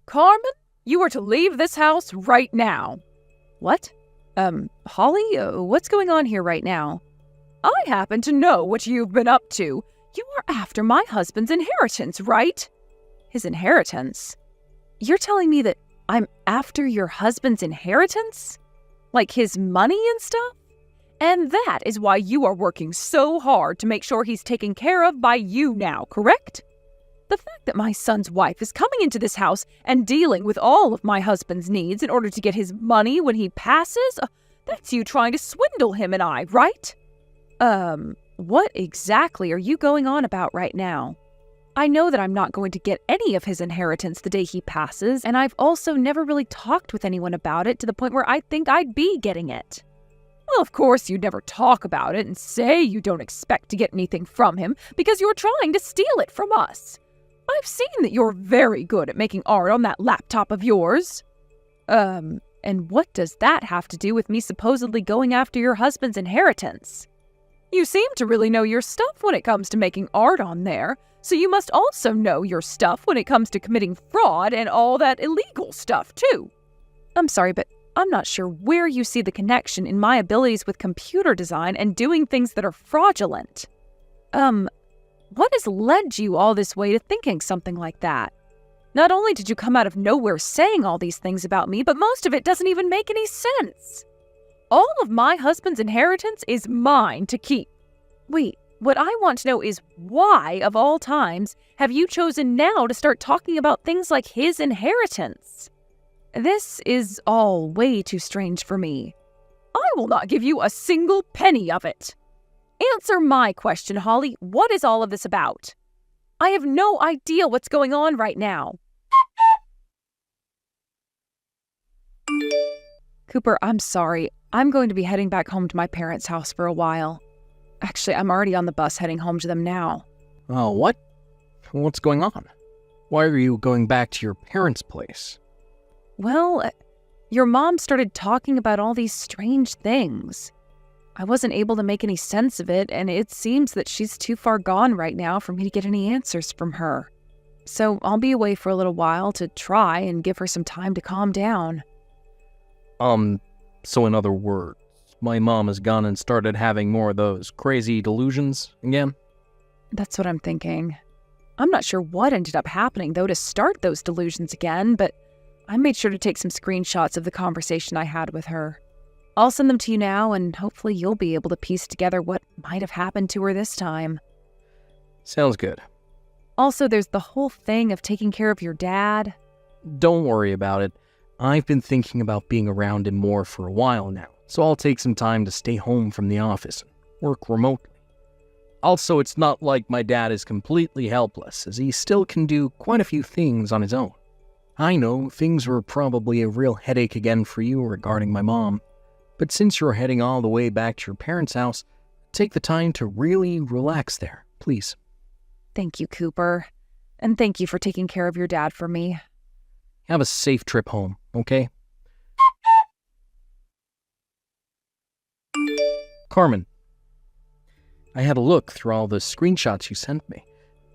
Carmen, you are to leave this house right now. What? Holly, what's going on here right now? I happen to know what you've been up to. You are after my husband's inheritance, right? His inheritance? You're telling me that I'm after your husband's inheritance? Like his money and stuff? And that is why you are working so hard to make sure he's taken care of by you now, correct? The fact that my son's wife is coming into this house and dealing with all of my husband's needs in order to get his money when he passes, that's you trying to swindle him and I, right? What exactly are you going on about right now? I know that I'm not going to get any of his inheritance the day he passes, and I've also never really talked with anyone about it to the point where I think I'd be getting it. Well, of course you'd never talk about it and say you don't expect to get anything from him because you're trying to steal it from us. I've seen that you're very good at making art on that laptop of yours. And what does that have to do with me supposedly going after your husband's inheritance? You seem to really know your stuff when it comes to making art on there, so you must also know your stuff when it comes to committing fraud and all that illegal stuff, too. I'm sorry, but I'm not sure where you see the connection in my abilities with computer design and doing things that are fraudulent. What has led you all this way to thinking something like that? Not only did you come out of nowhere saying all these things about me, but most of it doesn't even make any sense. All of my husband's inheritance is mine to keep. Wait, what I want to know is why, of all times, have you chosen now to start talking about things like his inheritance? This is all way too strange for me. I will not give you a single penny of it. Answer my question, Holly. What is all of this about? I have no idea what's going on right now. Cooper, I'm sorry. I'm going to be heading back home to my parents' house for a while. Actually, I'm already on the bus heading home to them now. Oh, what? What's going on? Why are you going back to your parents' place? Well, your mom started talking about all these strange things. I wasn't able to make any sense of it, and it seems that she's too far gone right now for me to get any answers from her. So I'll be away for a little while to try and give her some time to calm down. So in other words, my mom has gone and started having more of those crazy delusions again? That's what I'm thinking. I'm not sure what ended up happening, though, to start those delusions again, but I made sure to take some screenshots of the conversation I had with her. I'll send them to you now, and hopefully you'll be able to piece together what might have happened to her this time. Sounds good. Also, there's the whole thing of taking care of your dad. Don't worry about it. I've been thinking about being around him more for a while now, so I'll take some time to stay home from the office and work remotely. Also, it's not like my dad is completely helpless, as he still can do quite a few things on his own. I know things were probably a real headache again for you regarding my mom, but since you're heading all the way back to your parents' house, take the time to really relax there, please. Thank you, Cooper. And thank you for taking care of your dad for me. Have a safe trip home, okay? Carmen, I had a look through all the screenshots you sent me.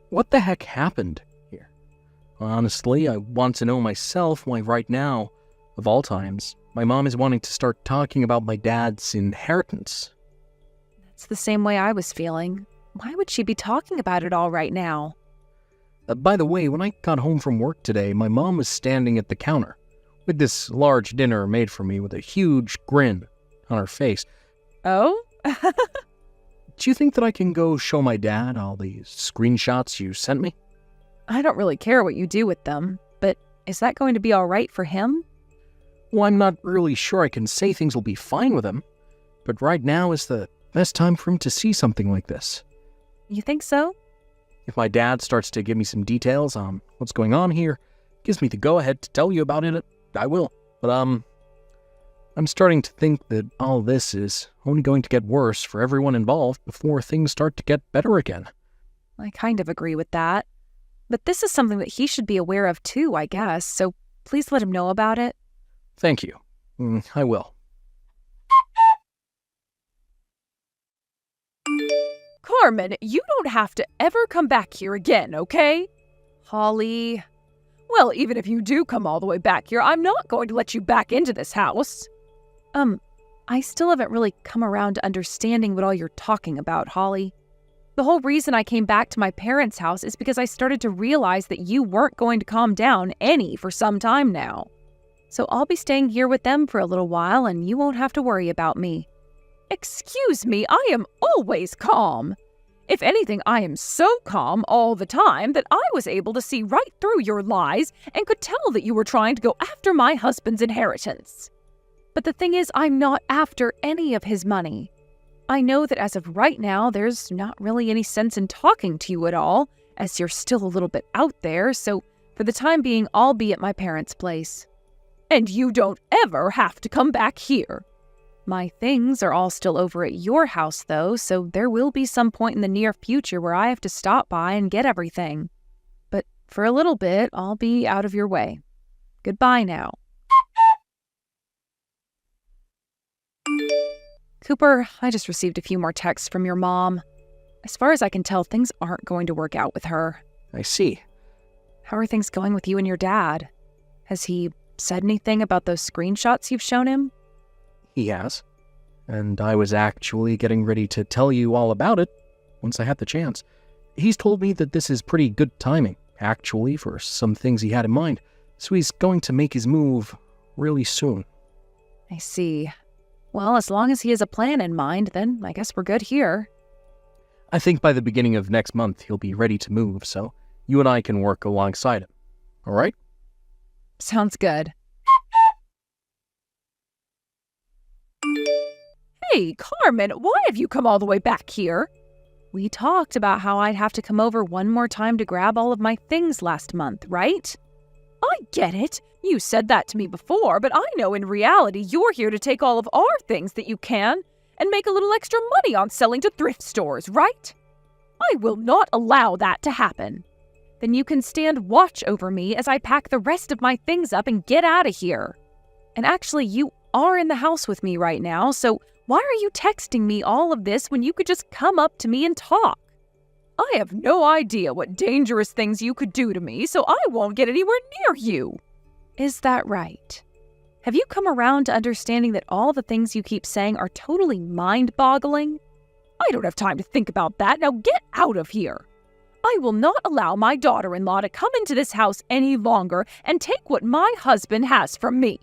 What the heck happened here? Honestly, I want to know myself why right now, of all times, my mom is wanting to start talking about my dad's inheritance. That's the same way I was feeling. Why would she be talking about it all right now? By the way, when I got home from work today, my mom was standing at the counter with this large dinner made for me with a huge grin on her face. Oh? Do you think that I can go show my dad all these screenshots you sent me? I don't really care what you do with them, but is that going to be all right for him? Well, I'm not really sure I can say things will be fine with him, but right now is the best time for him to see something like this. You think so? If my dad starts to give me some details on what's going on here, gives me the go-ahead to tell you about it, I will. But, I'm starting to think that all this is only going to get worse for everyone involved before things start to get better again. I kind of agree with that. But this is something that he should be aware of too, I guess, so please let him know about it. Thank you. I will. Carmen, you don't have to ever come back here again, okay? Holly, Well, even if you do come all the way back here, I'm not going to let you back into this house. I still haven't really come around to understanding what all you're talking about, Holly. The whole reason I came back to my parents' house is because I started to realize that you weren't going to calm down any for some time now. So I'll be staying here with them for a little while and you won't have to worry about me. Excuse me, I am always calm. If anything, I am so calm all the time that I was able to see right through your lies and could tell that you were trying to go after my husband's inheritance. But the thing is, I'm not after any of his money. I know that as of right now, there's not really any sense in talking to you at all, as you're still a little bit out there, so for the time being, I'll be at my parents' place. And you don't ever have to come back here. My things are all still over at your house, though, so there will be some point in the near future where I have to stop by and get everything. But for a little bit, I'll be out of your way. Goodbye now. Cooper, I just received a few more texts from your mom. As far as I can tell, things aren't going to work out with her. I see. How are things going with you and your dad? Has he said anything about those screenshots you've shown him? He has. And I was actually getting ready to tell you all about it once I had the chance. He's told me that this is pretty good timing, actually, for some things he had in mind. So he's going to make his move really soon. I see. Well, as long as he has a plan in mind, then I guess we're good here. I think by the beginning of next month he'll be ready to move, so you and I can work alongside him. All right? Sounds good. Hey, Carmen, why have you come all the way back here? We talked about how I'd have to come over one more time to grab all of my things last month, right? I get it. You said that to me before, but I know in reality you're here to take all of our things that you can and make a little extra money on selling to thrift stores, right? I will not allow that to happen. Then you can stand watch over me as I pack the rest of my things up and get out of here. And actually, you are in the house with me right now, so why are you texting me all of this when you could just come up to me and talk? I have no idea what dangerous things you could do to me, so I won't get anywhere near you. Is that right? Have you come around to understanding that all the things you keep saying are totally mind-boggling? I don't have time to think about that. Now get out of here. I will not allow my daughter-in-law to come into this house any longer and take what my husband has from me.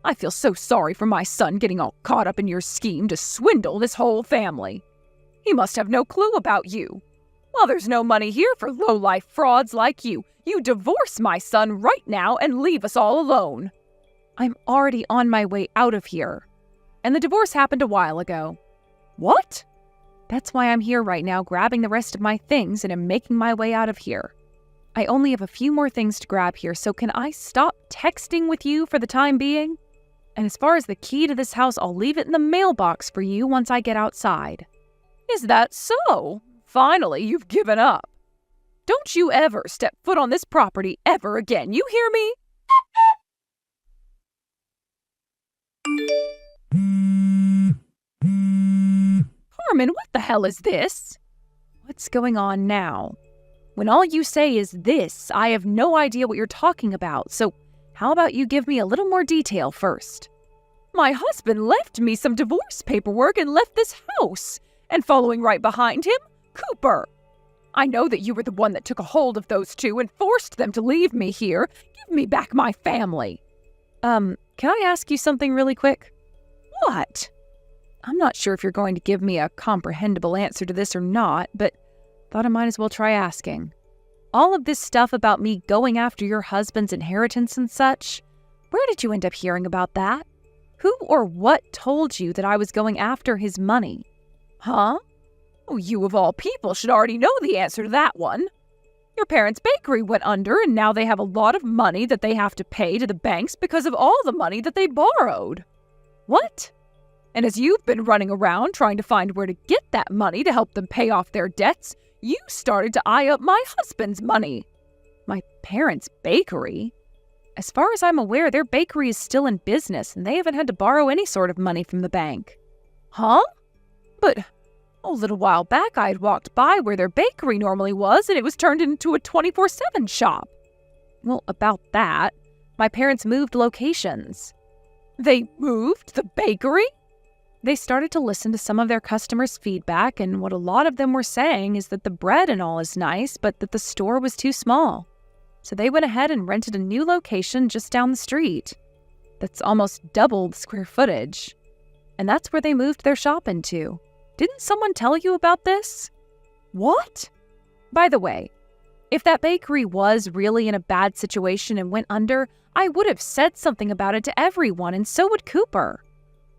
I feel so sorry for my son getting all caught up in your scheme to swindle this whole family. He must have no clue about you. Well, there's no money here for low-life frauds like you. You divorce my son right now and leave us all alone. I'm already on my way out of here. And the divorce happened a while ago. What? That's why I'm here right now, grabbing the rest of my things and am making my way out of here. I only have a few more things to grab here, so can I stop texting with you for the time being? And as far as the key to this house, I'll leave it in the mailbox for you once I get outside. Is that so? Finally, you've given up. Don't you ever step foot on this property ever again, you hear me? Carmen, what the hell is this? What's going on now? When all you say is this, I have no idea what you're talking about, so how about you give me a little more detail first? My husband left me some divorce paperwork and left this house, and following right behind him, Cooper. I know that you were the one that took a hold of those two and forced them to leave me here. Give me back my family. Can I ask you something really quick? What? I'm not sure if you're going to give me a comprehensible answer to this or not, but thought I might as well try asking. All of this stuff about me going after your husband's inheritance and such, where did you end up hearing about that? Who or what told you that I was going after his money? Huh? Oh, you of all people should already know the answer to that one. Your parents' bakery went under and now they have a lot of money that they have to pay to the banks because of all the money that they borrowed. What? And as you've been running around trying to find where to get that money to help them pay off their debts, you started to eye up my husband's money. My parents' bakery? As far as I'm aware, their bakery is still in business and they haven't had to borrow any sort of money from the bank. Huh? But a little while back I had walked by where their bakery normally was and it was turned into a 24/7 shop. Well, about that, my parents moved locations. They moved the bakery? They started to listen to some of their customers' feedback, and what a lot of them were saying is that the bread and all is nice, but that the store was too small. So they went ahead and rented a new location just down the street. That's almost double the square footage. And that's where they moved their shop into. Didn't someone tell you about this? What? By the way, if that bakery was really in a bad situation and went under, I would have said something about it to everyone, and so would Cooper.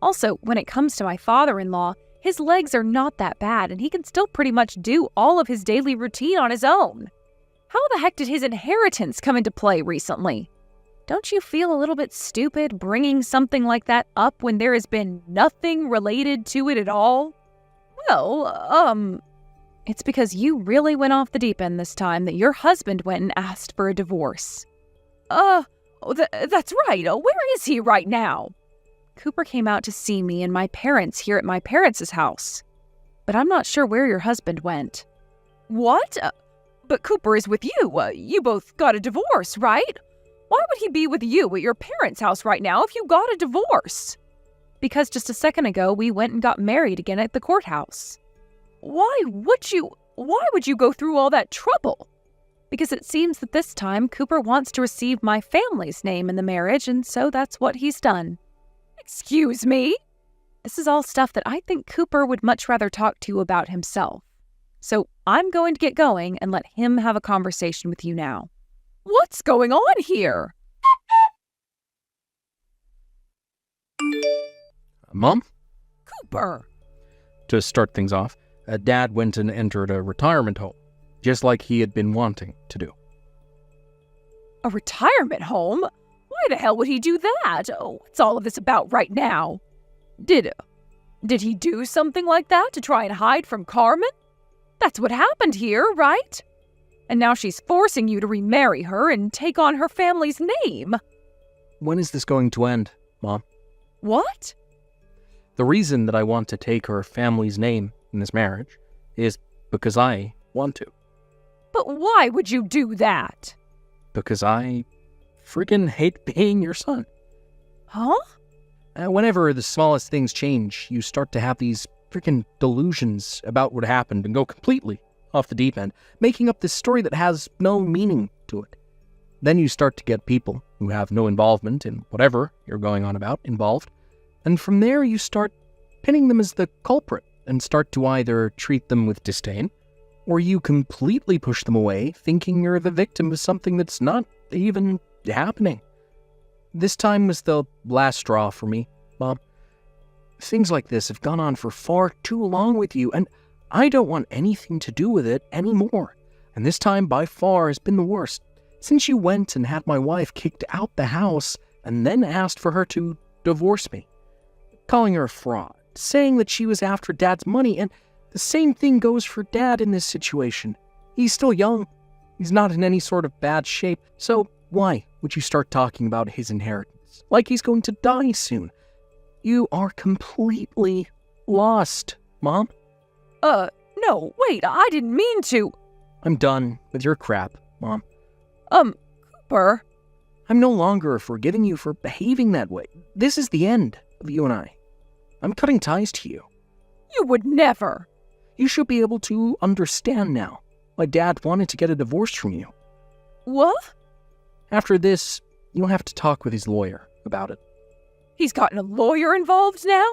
Also, when it comes to my father-in-law, his legs are not that bad, and he can still pretty much do all of his daily routine on his own. How the heck did his inheritance come into play recently? Don't you feel a little bit stupid bringing something like that up when there has been nothing related to it at all? Well, it's because you really went off the deep end this time that your husband went and asked for a divorce. That's right. Where is he right now? Cooper came out to see me and my parents here at my parents' house. But I'm not sure where your husband went. What? But Cooper is with you. You both got a divorce, right? Why would he be with you at your parents' house right now if you got a divorce? Because just a second ago, we went and got married again at the courthouse. Why would you go through all that trouble? Because it seems that this time Cooper wants to receive my family's name in the marriage, and so that's what he's done. Excuse me? This is all stuff that I think Cooper would much rather talk to you about himself. So I'm going to get going and let him have a conversation with you now. What's going on here? Mom? Cooper! To start things off, Dad went and entered a retirement home, just like he had been wanting to do. A retirement home? Why the hell would he do that? What's all of this about right now? Did he do something like that to try and hide from Carmen? That's what happened here, right? And now she's forcing you to remarry her and take on her family's name. When is this going to end, Mom? What? The reason that I want to take her family's name in this marriage is because I want to. But why would you do that? Because I freaking hate being your son. Huh? Whenever the smallest things change, you start to have these freaking delusions about what happened and go completely off the deep end, making up this story that has no meaning to it. Then you start to get people who have no involvement in whatever you're going on about involved, and from there you start pinning them as the culprit and start to either treat them with disdain, or you completely push them away, thinking you're the victim of something that's not even happening. This time was the last straw for me, Mom. Things like this have gone on for far too long with you, and I don't want anything to do with it anymore. And this time, by far, has been the worst. Since you went and had my wife kicked out the house, and then asked for her to divorce me. Calling her a fraud, saying that she was after Dad's money, and the same thing goes for Dad in this situation. He's still young. He's not in any sort of bad shape, so why would you start talking about his inheritance? Like he's going to die soon. You are completely lost, Mom. No, wait, I didn't mean to. I'm done with your crap, Mom. Cooper? I'm no longer forgiving you for behaving that way. This is the end of you and I. I'm cutting ties to you. You would never. You should be able to understand now why Dad wanted to get a divorce from you. What? After this, you'll have to talk with his lawyer about it. He's gotten a lawyer involved now?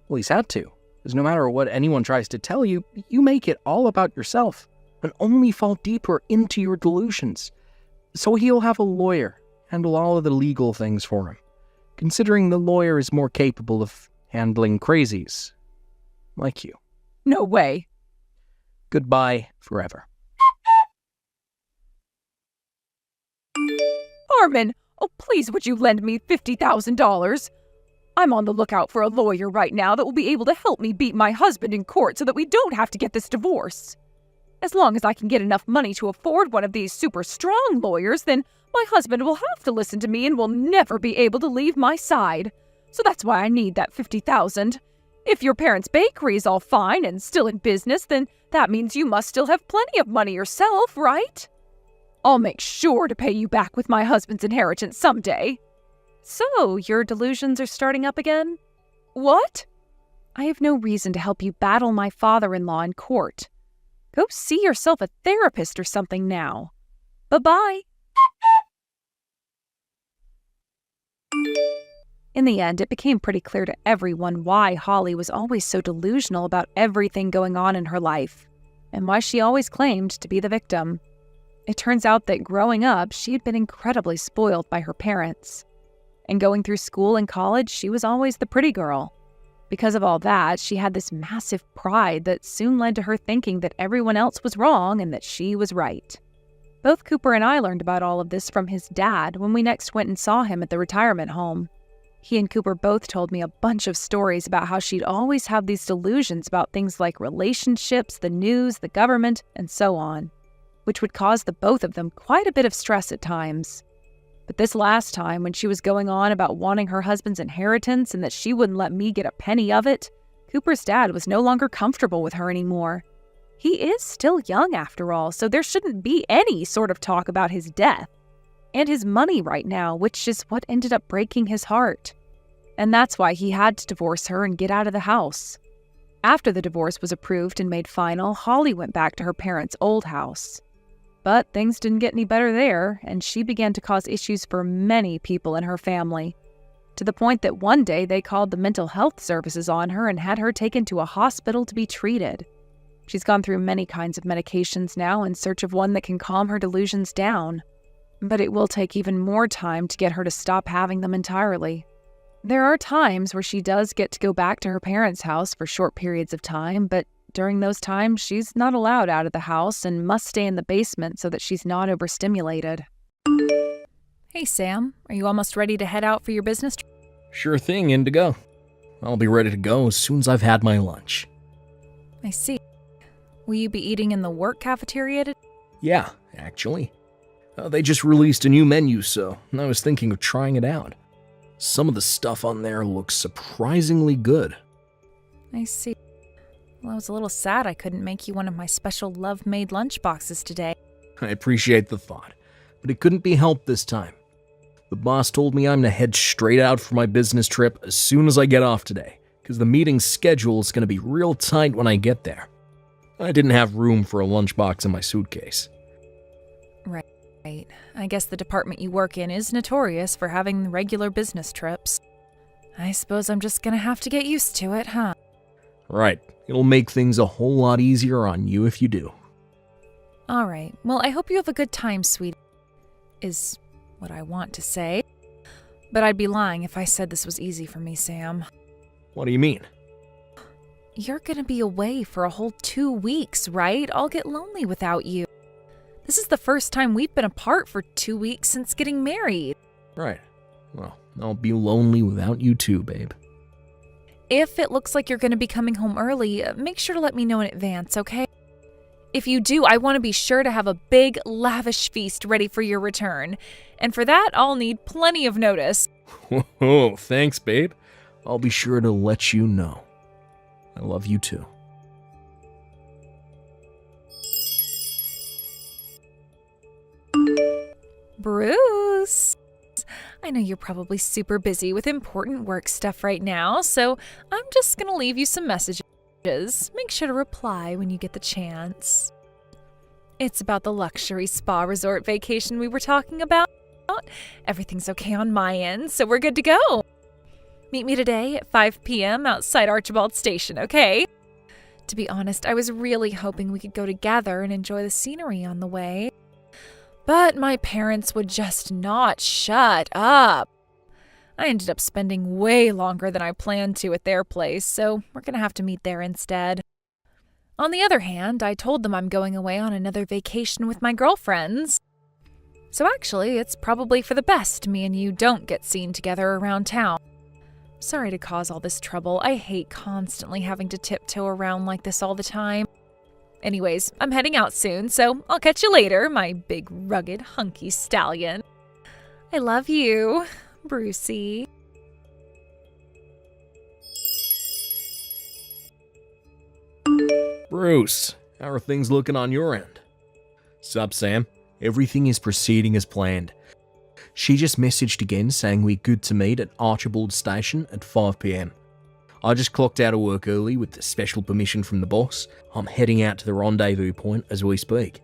Well, he's had to, because no matter what anyone tries to tell you, you make it all about yourself and only fall deeper into your delusions. So he'll have a lawyer handle all of the legal things for him, considering the lawyer is more capable of handling crazies like you. No way. Goodbye forever. Carmen, oh please would you lend me $50,000? I'm on the lookout for a lawyer right now that will be able to help me beat my husband in court so that we don't have to get this divorce. As long as I can get enough money to afford one of these super strong lawyers, then my husband will have to listen to me and will never be able to leave my side. So that's why I need that $50,000. If your parents' bakery is all fine and still in business, then that means you must still have plenty of money yourself, right? I'll make sure to pay you back with my husband's inheritance someday." "So, your delusions are starting up again?" "What?" "I have no reason to help you battle my father-in-law in court. Go see yourself a therapist or something now. Bye-bye." In the end, it became pretty clear to everyone why Holly was always so delusional about everything going on in her life, and why she always claimed to be the victim. It turns out that growing up, she had been incredibly spoiled by her parents. And going through school and college, she was always the pretty girl. Because of all that, she had this massive pride that soon led to her thinking that everyone else was wrong and that she was right. Both Cooper and I learned about all of this from his dad when we next went and saw him at the retirement home. He and Cooper both told me a bunch of stories about how she'd always have these delusions about things like relationships, the news, the government, and so on, which would cause the both of them quite a bit of stress at times. But this last time, when she was going on about wanting her husband's inheritance and that she wouldn't let me get a penny of it, Cooper's dad was no longer comfortable with her anymore. He is still young after all, so there shouldn't be any sort of talk about his death and his money right now, which is what ended up breaking his heart. And that's why he had to divorce her and get out of the house. After the divorce was approved and made final, Holly went back to her parents' old house. But things didn't get any better there, and she began to cause issues for many people in her family, to the point that one day they called the mental health services on her and had her taken to a hospital to be treated. She's gone through many kinds of medications now in search of one that can calm her delusions down. But it will take even more time to get her to stop having them entirely. There are times where she does get to go back to her parents' house for short periods of time, but during those times, she's not allowed out of the house and must stay in the basement so that she's not overstimulated. Hey, Sam. Are you almost ready to head out for your business trip? Sure thing, Indigo. I'll be ready to go as soon as I've had my lunch. I see. Will you be eating in the work cafeteria today? Yeah, actually. They just released a new menu, so I was thinking of trying it out. Some of the stuff on there looks surprisingly good. I see. Well, I was a little sad I couldn't make you one of my special love-made lunch boxes today. I appreciate the thought, but it couldn't be helped this time. The boss told me I'm to head straight out for my business trip as soon as I get off today, because the meeting's schedule is going to be real tight when I get there. I didn't have room for a lunchbox in my suitcase. Right. I guess the department you work in is notorious for having regular business trips. I suppose I'm just gonna have to get used to it, huh? Right. It'll make things a whole lot easier on you if you do. Alright, well, I hope you have a good time, sweetie. Is what I want to say. But I'd be lying if I said this was easy for me, Sam. What do you mean? You're gonna be away for a whole 2 weeks, right? I'll get lonely without you. This is the first time we've been apart for 2 weeks since getting married. Right. Well, I'll be lonely without you too, babe. If it looks like you're going to be coming home early, make sure to let me know in advance, okay? If you do, I want to be sure to have a big, lavish feast ready for your return. And for that, I'll need plenty of notice. Oh, thanks, babe. I'll be sure to let you know. I love you too. Bruce, I know you're probably super busy with important work stuff right now, so I'm just gonna leave you some messages. Make sure to reply when you get the chance. It's about the luxury spa resort vacation we were talking about. Everything's okay on my end, so we're good to go. Meet me today at 5 p.m. outside Archibald Station, okay? To be honest, I was really hoping we could go together and enjoy the scenery on the way. But my parents would just not shut up. I ended up spending way longer than I planned to at their place, so we're going to have to meet there instead. On the other hand, I told them I'm going away on another vacation with my girlfriends. So actually, it's probably for the best me and you don't get seen together around town. Sorry to cause all this trouble. I hate constantly having to tiptoe around like this all the time. Anyways, I'm heading out soon, so I'll catch you later, my big, rugged, hunky stallion. I love you, Brucey. Bruce, how are things looking on your end? Sup, Sam? Everything is proceeding as planned. She just messaged again saying we're good to meet at Archibald Station at 5 p.m. I just clocked out of work early with the special permission from the boss. I'm heading out to the rendezvous point as we speak.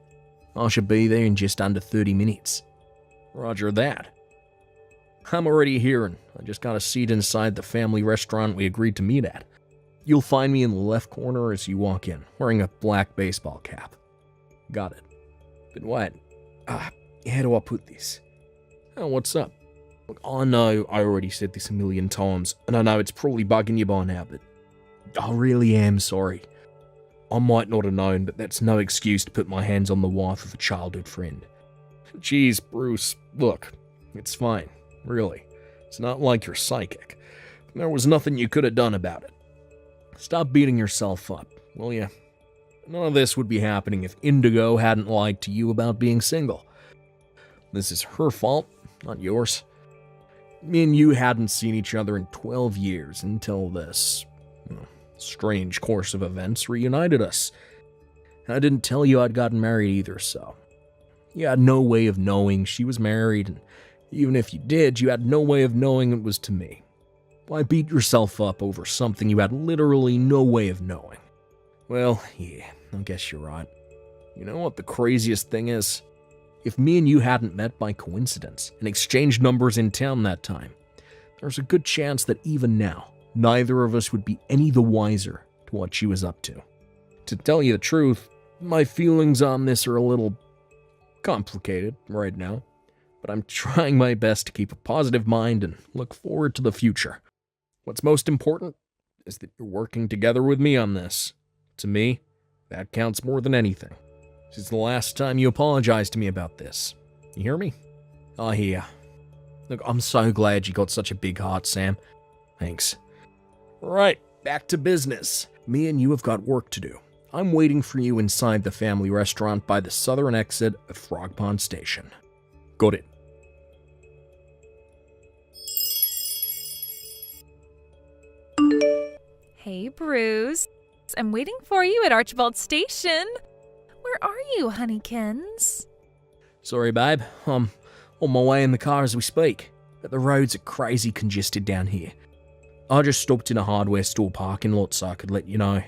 I should be there in just under 30 minutes. Roger that. I'm already here and I just got a seat inside the family restaurant we agreed to meet at. You'll find me in the left corner as you walk in, wearing a black baseball cap. Got it. But wait, how do I put this? Oh, what's up? Look, I know I already said this a million times, and I know it's probably bugging you by now, but I really am sorry. I might not have known, but that's no excuse to put my hands on the wife of a childhood friend. Jeez, Bruce, look, it's fine, really. It's not like you're psychic. There was nothing you could have done about it. Stop beating yourself up, will you? None of this would be happening if Indigo hadn't lied to you about being single. This is her fault, not yours. Me and you hadn't seen each other in 12 years until this strange course of events reunited us. I didn't tell you I'd gotten married either, so you had no way of knowing she was married, and even if you did, you had no way of knowing it was to me. Why beat yourself up over something you had literally no way of knowing? Well, yeah, I guess you're right. You know what the craziest thing is? If me and you hadn't met by coincidence and exchanged numbers in town that time, there's a good chance that even now, neither of us would be any the wiser to what she was up to. To tell you the truth, my feelings on this are a little complicated right now, but I'm trying my best to keep a positive mind and look forward to the future. What's most important is that you're working together with me on this. To me, that counts more than anything. This is the last time you apologized to me about this. You hear me? I hear. Look, I'm so glad you got such a big heart, Sam. Thanks. Right, back to business. Me and you have got work to do. I'm waiting for you inside the family restaurant by the southern exit of Frog Pond Station. Got it. Hey, Bruce. I'm waiting for you at Archibald Station. Where are you, honeykins? Sorry, babe. I'm on my way in the car as we speak. But the roads are crazy congested down here. I just stopped in a hardware store parking lot so I could let you know.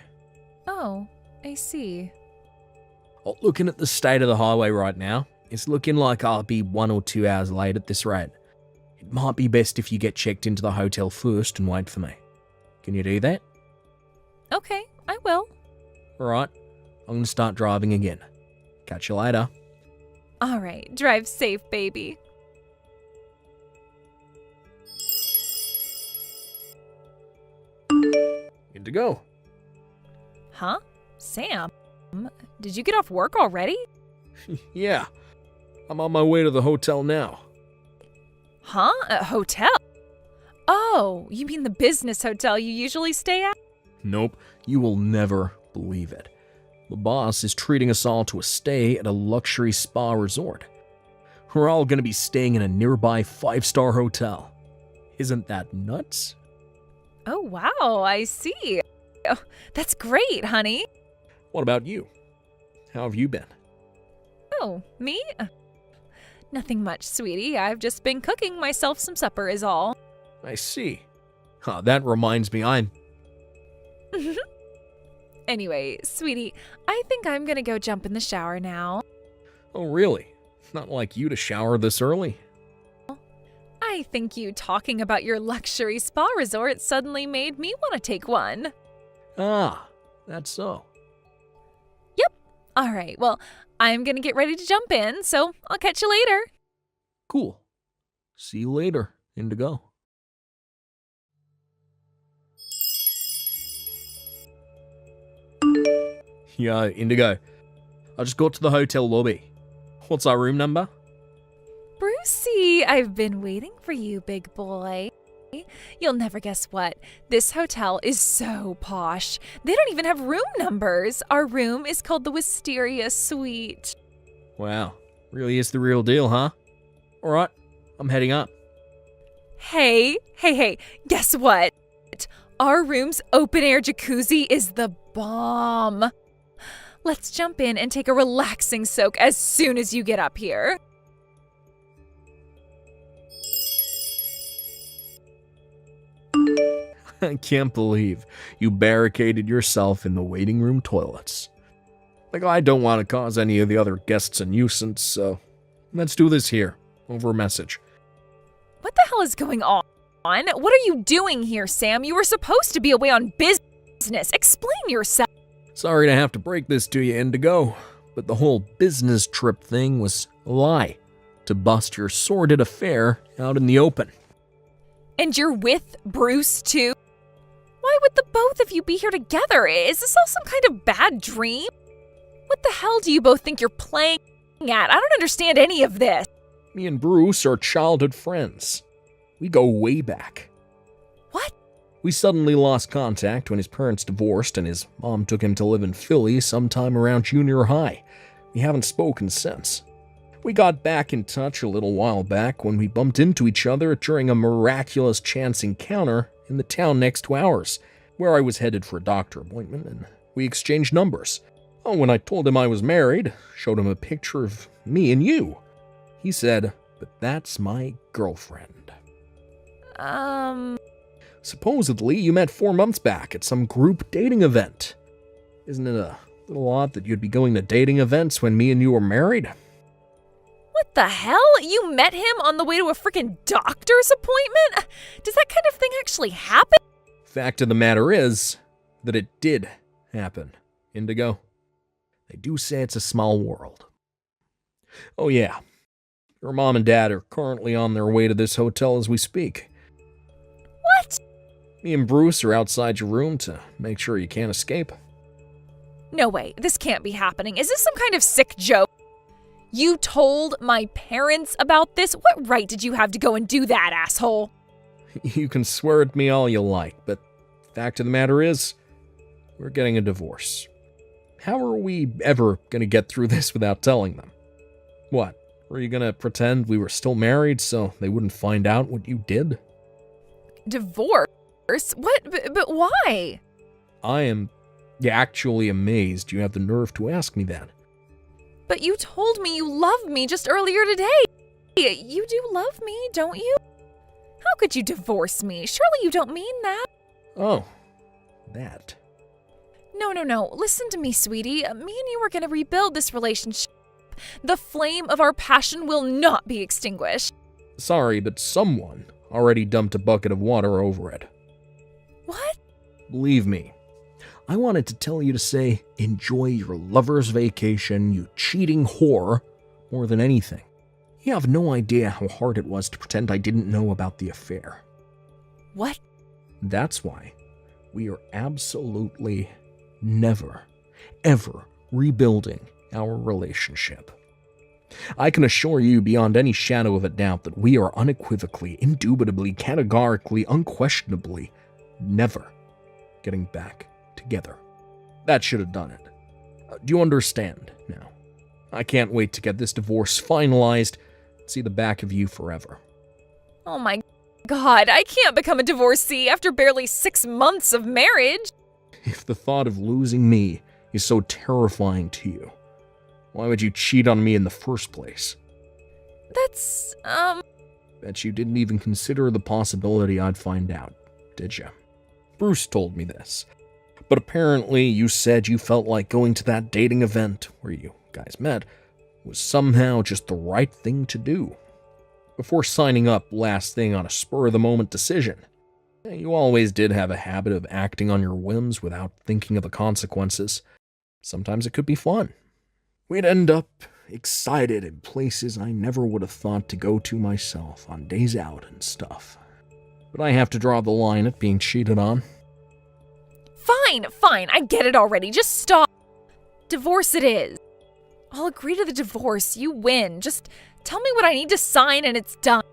Oh, I see. Oh, looking at the state of the highway right now, it's looking like I'll be 1 or 2 hours late at this rate. It might be best if you get checked into the hotel first and wait for me. Can you do that? Okay, I will. Alright, I'm going to start driving again. Catch you later. All right, drive safe, baby. Good to go. Huh? Sam, did you get off work already? Yeah, I'm on my way to the hotel now. Huh? A hotel? Oh, you mean the business hotel you usually stay at? Nope, you will never believe it. The boss is treating us all to a stay at a luxury spa resort. We're all going to be staying in a nearby 5-star hotel. Isn't that nuts? Oh, wow, I see. Oh, that's great, honey. What about you? How have you been? Oh, me? Nothing much, sweetie. I've just been cooking myself some supper is all. I see. That reminds me, Anyway, sweetie, I think I'm gonna go jump in the shower now. Oh, really? Not like you to shower this early. I think you talking about your luxury spa resort suddenly made me want to take one. Ah, that's so. Yep. All right, well, I'm gonna get ready to jump in, so I'll catch you later. Cool. See you later, Indigo. Yeah, Indigo. I just got to the hotel lobby. What's our room number? Brucey, I've been waiting for you, big boy. You'll never guess what. This hotel is so posh. They don't even have room numbers. Our room is called the Wisteria Suite. Wow, really is the real deal, huh? Alright, I'm heading up. Hey, guess what? Our room's open-air jacuzzi is the bomb. Let's jump in and take a relaxing soak as soon as you get up here. I can't believe you barricaded yourself in the waiting room toilets. Like, I don't want to cause any of the other guests a nuisance, so let's do this here, over a message. What the hell is going on? What are you doing here, Sam? You were supposed to be away on business. Explain yourself. Sorry to have to break this to you, Indigo, but the whole business trip thing was a lie to bust your sordid affair out in the open. And you're with Bruce, too? Why would the both of you be here together? Is this all some kind of bad dream? What the hell do you both think you're playing at? I don't understand any of this. Me and Bruce are childhood friends. We go way back. What? We suddenly lost contact when his parents divorced and his mom took him to live in Philly sometime around junior high. We haven't spoken since. We got back in touch a little while back when we bumped into each other during a miraculous chance encounter in the town next to ours, where I was headed for a doctor appointment, and we exchanged numbers. Oh, when I told him I was married, showed him a picture of me and you, he said, "But that's my girlfriend." Supposedly, you met 4 months back at some group dating event. Isn't it a little odd that you'd be going to dating events when me and you were married? What the hell? You met him on the way to a freaking doctor's appointment? Does that kind of thing actually happen? Fact of the matter is that it did happen, Indigo. They do say it's a small world. Oh yeah, your mom and dad are currently on their way to this hotel as we speak. What? Me and Bruce are outside your room to make sure you can't escape. No way, this can't be happening. Is this some kind of sick joke? You told my parents about this? What right did you have to go and do that, asshole? You can swear at me all you like, but fact of the matter is, we're getting a divorce. How are we ever gonna get through this without telling them? What, were you gonna pretend we were still married so they wouldn't find out what you did? Divorce? What? But why? I am actually amazed you have the nerve to ask me that. But you told me you love me just earlier today. You do love me, don't you? How could you divorce me? Surely you don't mean that. Oh, that. No. Listen to me, sweetie. Me and you are going to rebuild this relationship. The flame of our passion will not be extinguished. Sorry, but someone already dumped a bucket of water over it. What? Believe me, I wanted to tell you to say, enjoy your lover's vacation, you cheating whore, more than anything. You have no idea how hard it was to pretend I didn't know about the affair. What? That's why we are absolutely never, ever rebuilding our relationship. I can assure you beyond any shadow of a doubt that we are unequivocally, indubitably, categorically, unquestionably never getting back together. That should have done it. Do you understand now? I can't wait to get this divorce finalized and see the back of you forever. Oh my God, I can't become a divorcee after barely 6 months of marriage. If the thought of losing me is so terrifying to you, why would you cheat on me in the first place? That's, Bet you didn't even consider the possibility I'd find out, did you? Bruce told me this. But apparently you said you felt like going to that dating event where you guys met was somehow just the right thing to do. Before signing up last thing on a spur-of-the-moment decision. You always did have a habit of acting on your whims without thinking of the consequences. Sometimes it could be fun. We'd end up excited in places I never would have thought to go to myself on days out and stuff. But I have to draw the line at being cheated on. Fine, I get it already. Just stop. Divorce it is. I'll agree to the divorce. You win. Just tell me what I need to sign and it's done.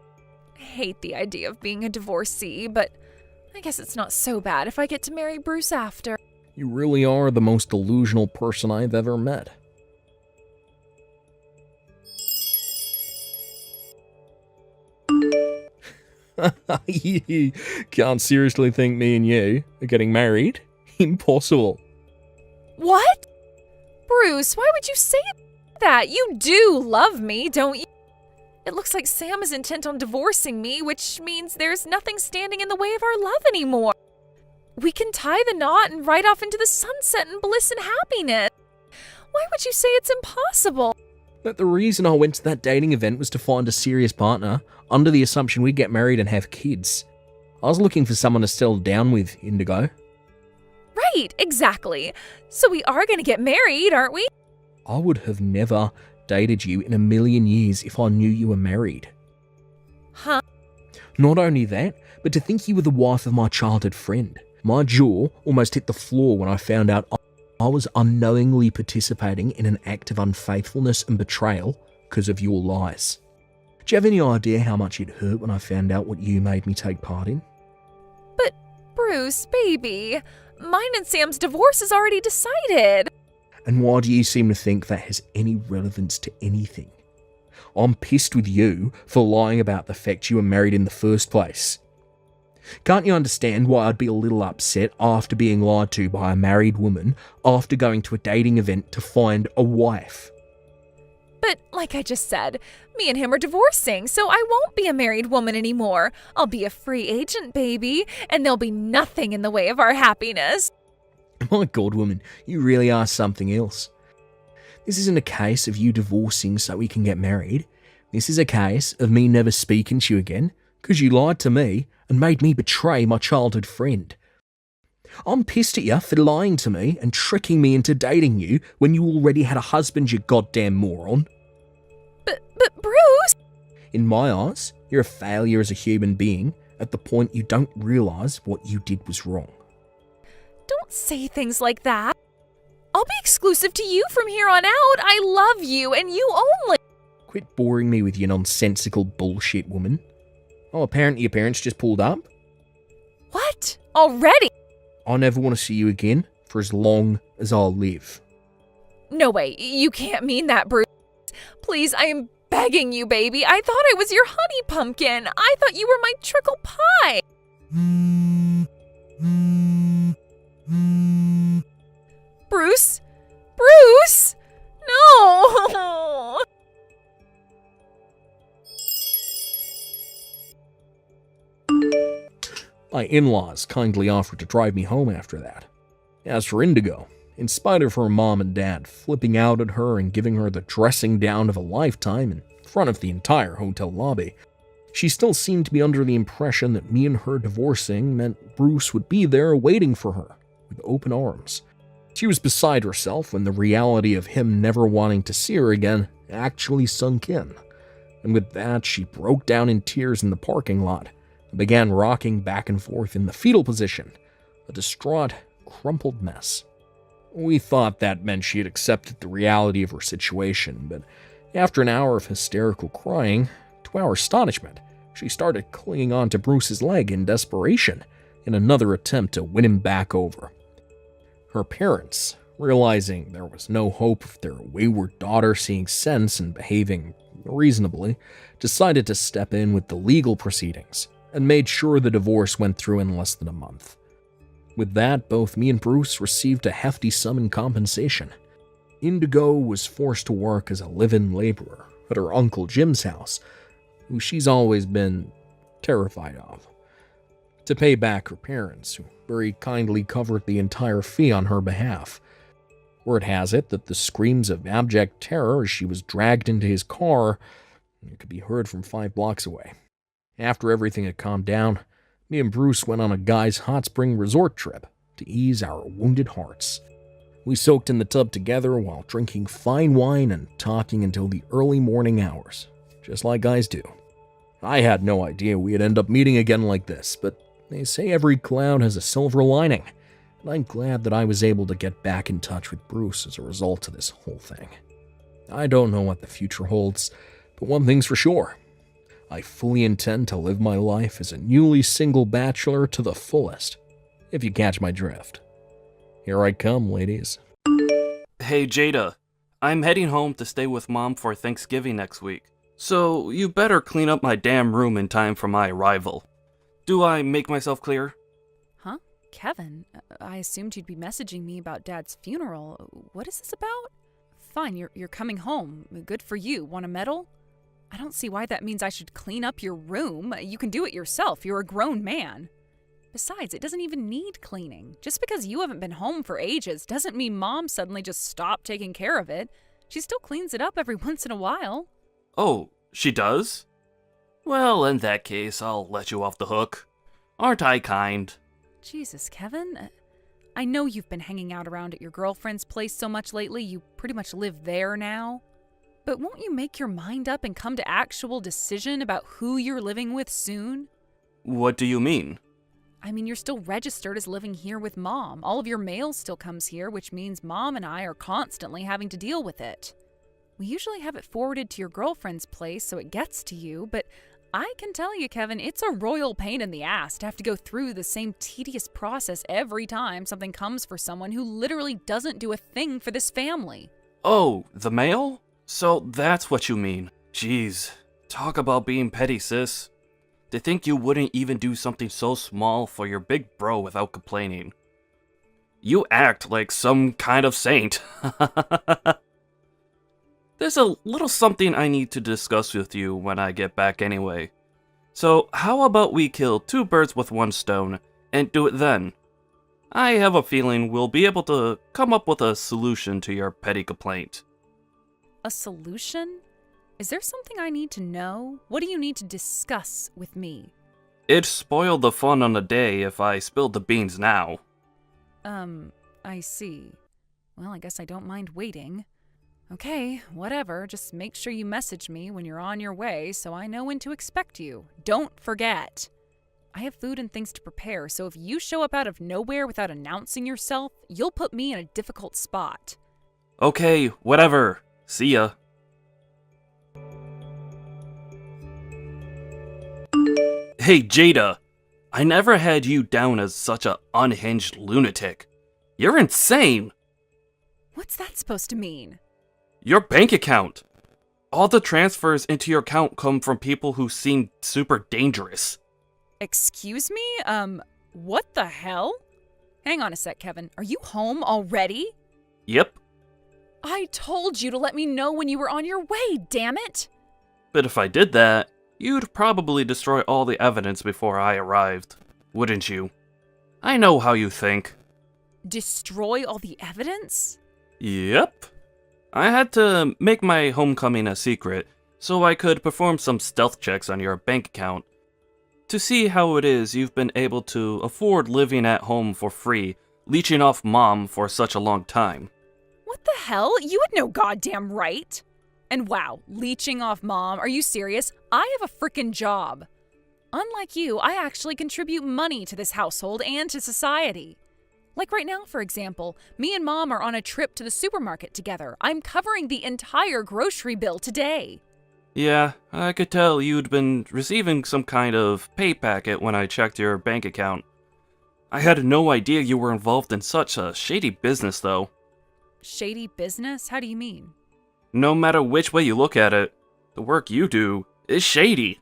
I hate the idea of being a divorcee, but I guess it's not so bad if I get to marry Bruce after. You really are the most delusional person I've ever met. Can't seriously think me and you are getting married? Impossible. What? Bruce, why would you say that? You do love me, don't you? It looks like Sam is intent on divorcing me, which means there's nothing standing in the way of our love anymore. We can tie the knot and ride off into the sunset in bliss and happiness. Why would you say it's impossible? But the reason I went to that dating event was to find a serious partner, under the assumption we'd get married and have kids. I was looking for someone to settle down with, Indigo. Right, exactly. So we are going to get married, aren't we? I would have never dated you in a million years if I knew you were married. Huh? Not only that, but to think you were the wife of my childhood friend. My jaw almost hit the floor when I found out I was unknowingly participating in an act of unfaithfulness and betrayal because of your lies. Do you have any idea how much it hurt when I found out what you made me take part in? But, Bruce, baby, mine and Sam's divorce is already decided. And why do you seem to think that has any relevance to anything? I'm pissed with you for lying about the fact you were married in the first place. Can't you understand why I'd be a little upset after being lied to by a married woman after going to a dating event to find a wife? But, like I just said, me and him are divorcing, so I won't be a married woman anymore. I'll be a free agent, baby, and there'll be nothing in the way of our happiness. My God, woman, you really are something else. This isn't a case of you divorcing so we can get married. This is a case of me never speaking to you again because you lied to me and made me betray my childhood friend. I'm pissed at you for lying to me and tricking me into dating you when you already had a husband, you goddamn moron. But Bruce! In my eyes, you're a failure as a human being at the point you don't realise what you did was wrong. Don't say things like that. I'll be exclusive to you from here on out. I love you and you only. Quit boring me with your nonsensical bullshit, woman. Oh, apparently your parents just pulled up? What? Already? I never want to see you again for as long as I'll live. No way, you can't mean that, Bruce. Please, I am begging you, baby. I thought I was your honey pumpkin. I thought you were my trickle pie. Bruce? Bruce? No! My in-laws kindly offered to drive me home after that. As for Indigo, in spite of her mom and dad flipping out at her and giving her the dressing down of a lifetime in front of the entire hotel lobby, she still seemed to be under the impression that me and her divorcing meant Bruce would be there waiting for her with open arms. She was beside herself when the reality of him never wanting to see her again actually sunk in. And with that, she broke down in tears in the parking lot and began rocking back and forth in the fetal position, a distraught, crumpled mess. We thought that meant she had accepted the reality of her situation, but after an hour of hysterical crying, to our astonishment, she started clinging on to Bruce's leg in desperation in another attempt to win him back over. Her parents, realizing there was no hope of their wayward daughter seeing sense and behaving reasonably, decided to step in with the legal proceedings and made sure the divorce went through in less than a month. With that, both me and Bruce received a hefty sum in compensation. Indigo was forced to work as a live-in laborer at her Uncle Jim's house, who she's always been terrified of, to pay back her parents, who very kindly covered the entire fee on her behalf. Word has it that the screams of abject terror as she was dragged into his car could be heard from 5 blocks away. After everything had calmed down, me and Bruce went on a guy's hot spring resort trip to ease our wounded hearts. We soaked in the tub together while drinking fine wine and talking until the early morning hours, just like guys do. I had no idea we'd end up meeting again like this, but they say every cloud has a silver lining, and I'm glad that I was able to get back in touch with Bruce as a result of this whole thing. I don't know what the future holds, but one thing's for sure. I fully intend to live my life as a newly single bachelor to the fullest, if you catch my drift. Here I come, ladies. Hey Jada, I'm heading home to stay with Mom for Thanksgiving next week, so you better clean up my damn room in time for my arrival. Do I make myself clear? Huh? Kevin, I assumed you'd be messaging me about Dad's funeral. What is this about? fine, you're coming home. Good for you. Want a medal? I don't see why that means I should clean up your room. You can do it yourself. You're a grown man. Besides, it doesn't even need cleaning. Just because you haven't been home for ages doesn't mean Mom suddenly just stopped taking care of it. She still cleans it up every once in a while. Oh, she does? Well, in that case, I'll let you off the hook. Aren't I kind? Jesus, Kevin. I know you've been hanging out around at your girlfriend's place so much lately, you pretty much live there now. But won't you make your mind up and come to actual decision about who you're living with soon? What do you mean? I mean, you're still registered as living here with Mom. All of your mail still comes here, which means Mom and I are constantly having to deal with it. We usually have it forwarded to your girlfriend's place so it gets to you, but I can tell you, Kevin, it's a royal pain in the ass to have to go through the same tedious process every time something comes for someone who literally doesn't do a thing for this family. Oh, the mail? So that's what you mean. Jeez, talk about being petty, sis. To think you wouldn't even do something so small for your big bro without complaining. You act like some kind of saint. There's a little something I need to discuss with you when I get back anyway. So how about we kill 2 birds with 1 stone and do it then? I have a feeling we'll be able to come up with a solution to your petty complaint. A solution? Is there something I need to know? What do you need to discuss with me? It'd spoil the fun on the day if I spilled the beans now. I see. Well, I guess I don't mind waiting. Okay, whatever. Just make sure you message me when you're on your way so I know when to expect you. Don't forget. I have food and things to prepare, so if you show up out of nowhere without announcing yourself, you'll put me in a difficult spot. Okay, whatever. See ya. Hey, Jada. I never had you down as such a unhinged lunatic. You're insane. What's that supposed to mean? Your bank account. All the transfers into your account come from people who seem super dangerous. Excuse me? What the hell? Hang on a sec, Kevin. Are you home already? Yep. I told you to let me know when you were on your way, damn it! But if I did that, you'd probably destroy all the evidence before I arrived, wouldn't you? I know how you think. Destroy all the evidence? Yep. I had to make my homecoming a secret, so I could perform some stealth checks on your bank account. To see how it is you've been able to afford living at home for free, leeching off Mom for such a long time. What the hell? You had no goddamn right! And wow, leeching off Mom, are you serious? I have a frickin' job. Unlike you, I actually contribute money to this household and to society. Like right now, for example, me and Mom are on a trip to the supermarket together. I'm covering the entire grocery bill today. Yeah, I could tell you'd been receiving some kind of pay packet when I checked your bank account. I had no idea you were involved in such a shady business, though. Shady business? How do you mean? No matter which way you look at it, the work you do is shady.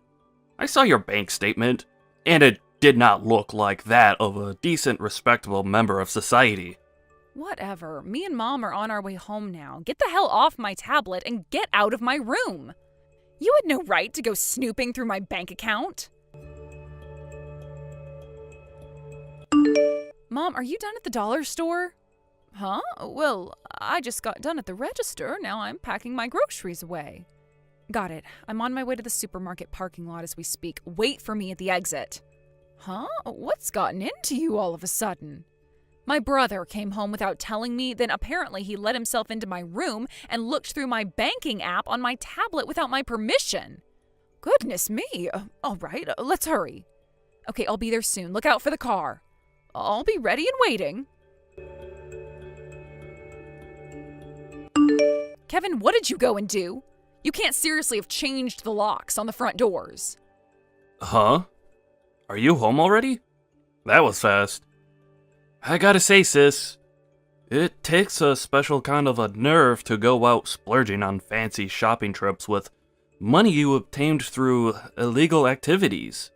I saw your bank statement, and it did not look like that of a decent, respectable member of society. Whatever. Me and Mom are on our way home now. Get the hell off my tablet and get out of my room. You had no right to go snooping through my bank account. Mom, are you done at the dollar store? Huh? Well, I just got done at the register. Now I'm packing my groceries away. Got it. I'm on my way to the supermarket parking lot as we speak. Wait for me at the exit. Huh? What's gotten into you all of a sudden? My brother came home without telling me, then apparently he let himself into my room and looked through my banking app on my tablet without my permission. Goodness me. All right, let's hurry. Okay, I'll be there soon. Look out for the car. I'll be ready and waiting. Kevin, what did you go and do? You can't seriously have changed the locks on the front doors. Huh? Are you home already? That was fast. I gotta say, sis, it takes a special kind of a nerve to go out splurging on fancy shopping trips with money you obtained through illegal activities.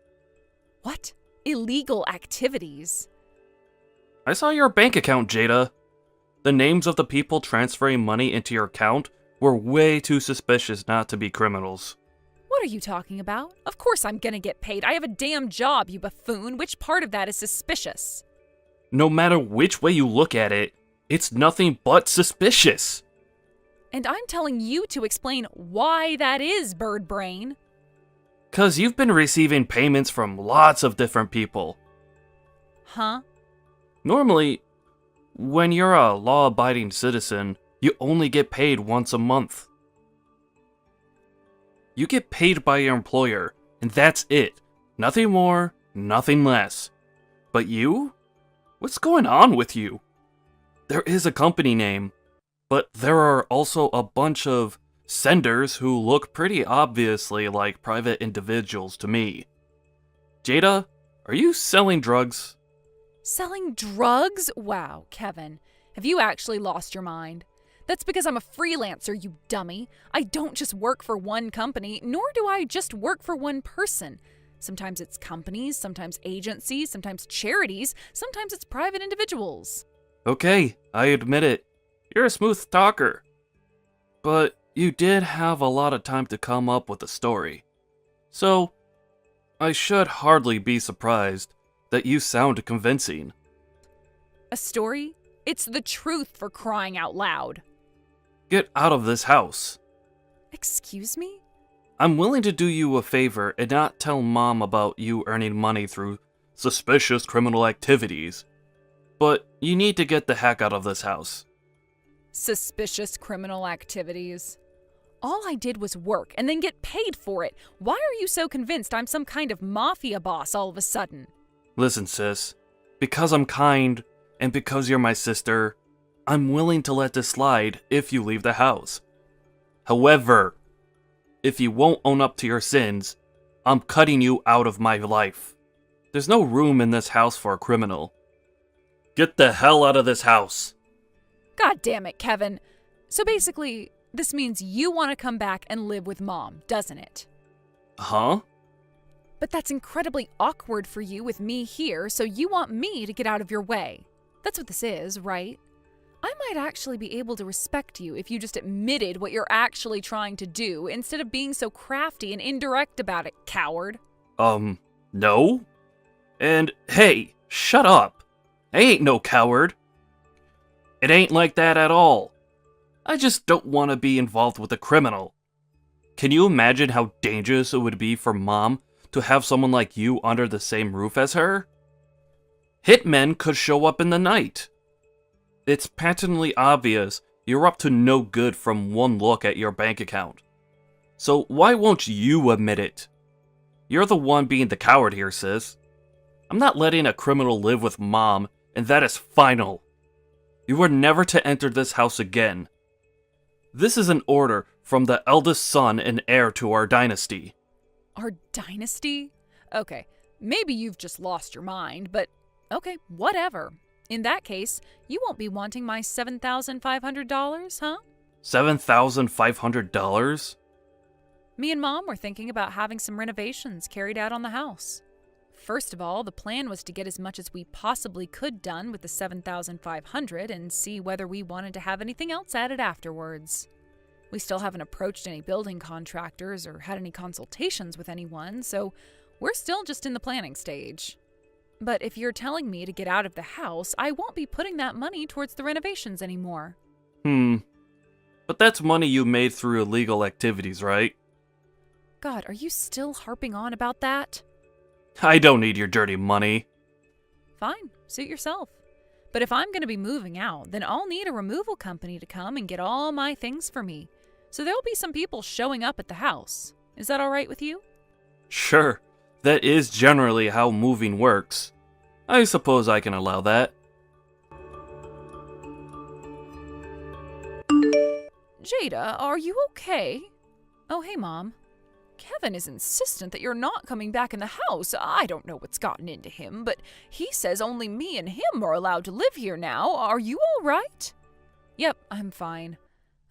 What? Illegal activities? I saw your bank account, Jada. The names of the people transferring money into your account were way too suspicious not to be criminals. What are you talking about? Of course I'm gonna get paid. I have a damn job, you buffoon. Which part of that is suspicious? No matter which way you look at it, it's nothing but suspicious. And I'm telling you to explain why that is, bird brain. 'Cause you've been receiving payments from lots of different people. Huh? Normally, when you're a law-abiding citizen, you only get paid once a month. You get paid by your employer, and that's it. Nothing more, nothing less. But you? What's going on with you? There is a company name, but there are also a bunch of senders who look pretty obviously like private individuals to me. Jada, are you selling drugs? Selling drugs? Wow, Kevin. Have you actually lost your mind? That's because I'm a freelancer, you dummy. I don't just work for one company, nor do I just work for one person. Sometimes it's companies, sometimes agencies, sometimes charities, sometimes it's private individuals. Okay, I admit it. You're a smooth talker. But you did have a lot of time to come up with a story. So, I should hardly be surprised that you sound convincing. A story? It's the truth, for crying out loud. Get out of this house. Excuse me? I'm willing to do you a favor and not tell Mom about you earning money through suspicious criminal activities. But you need to get the heck out of this house. Suspicious criminal activities. All I did was work and then get paid for it. Why are you so convinced I'm some kind of mafia boss all of a sudden? Listen, sis. Because I'm kind, and because you're my sister, I'm willing to let this slide if you leave the house. However, if you won't own up to your sins, I'm cutting you out of my life. There's no room in this house for a criminal. Get the hell out of this house. God damn it, Kevin. So basically, this means you want to come back and live with Mom, doesn't it? Huh? But that's incredibly awkward for you with me here, so you want me to get out of your way. That's what this is, right? I might actually be able to respect you if you just admitted what you're actually trying to do instead of being so crafty and indirect about it, coward. No? And hey, shut up. I ain't no coward. It ain't like that at all. I just don't want to be involved with a criminal. Can you imagine how dangerous it would be for Mom to have someone like you under the same roof as her? Hitmen could show up in the night. It's patently obvious you're up to no good from one look at your bank account. So why won't you admit it? You're the one being the coward here, sis. I'm not letting a criminal live with Mom, and that is final. You are never to enter this house again. This is an order from the eldest son and heir to our dynasty. Our dynasty? Okay, maybe you've just lost your mind, but okay, whatever. In that case, you won't be wanting my $7,500, huh? $7,500? Me and Mom were thinking about having some renovations carried out on the house. First of all, the plan was to get as much as we possibly could done with the $7,500 and see whether we wanted to have anything else added afterwards. We still haven't approached any building contractors or had any consultations with anyone, so we're still just in the planning stage. But if you're telling me to get out of the house, I won't be putting that money towards the renovations anymore. But that's money you made through illegal activities, right? God, are you still harping on about that? I don't need your dirty money. Fine, suit yourself. But if I'm going to be moving out, then I'll need a removal company to come and get all my things for me. So there'll be some people showing up at the house. Is that all right with you? Sure, that is generally how moving works. I suppose I can allow that. Jada, are you okay? Oh, hey, Mom. Kevin is insistent that you're not coming back in the house. I don't know what's gotten into him, but he says only me and him are allowed to live here now. Are you all right? Yep, I'm fine.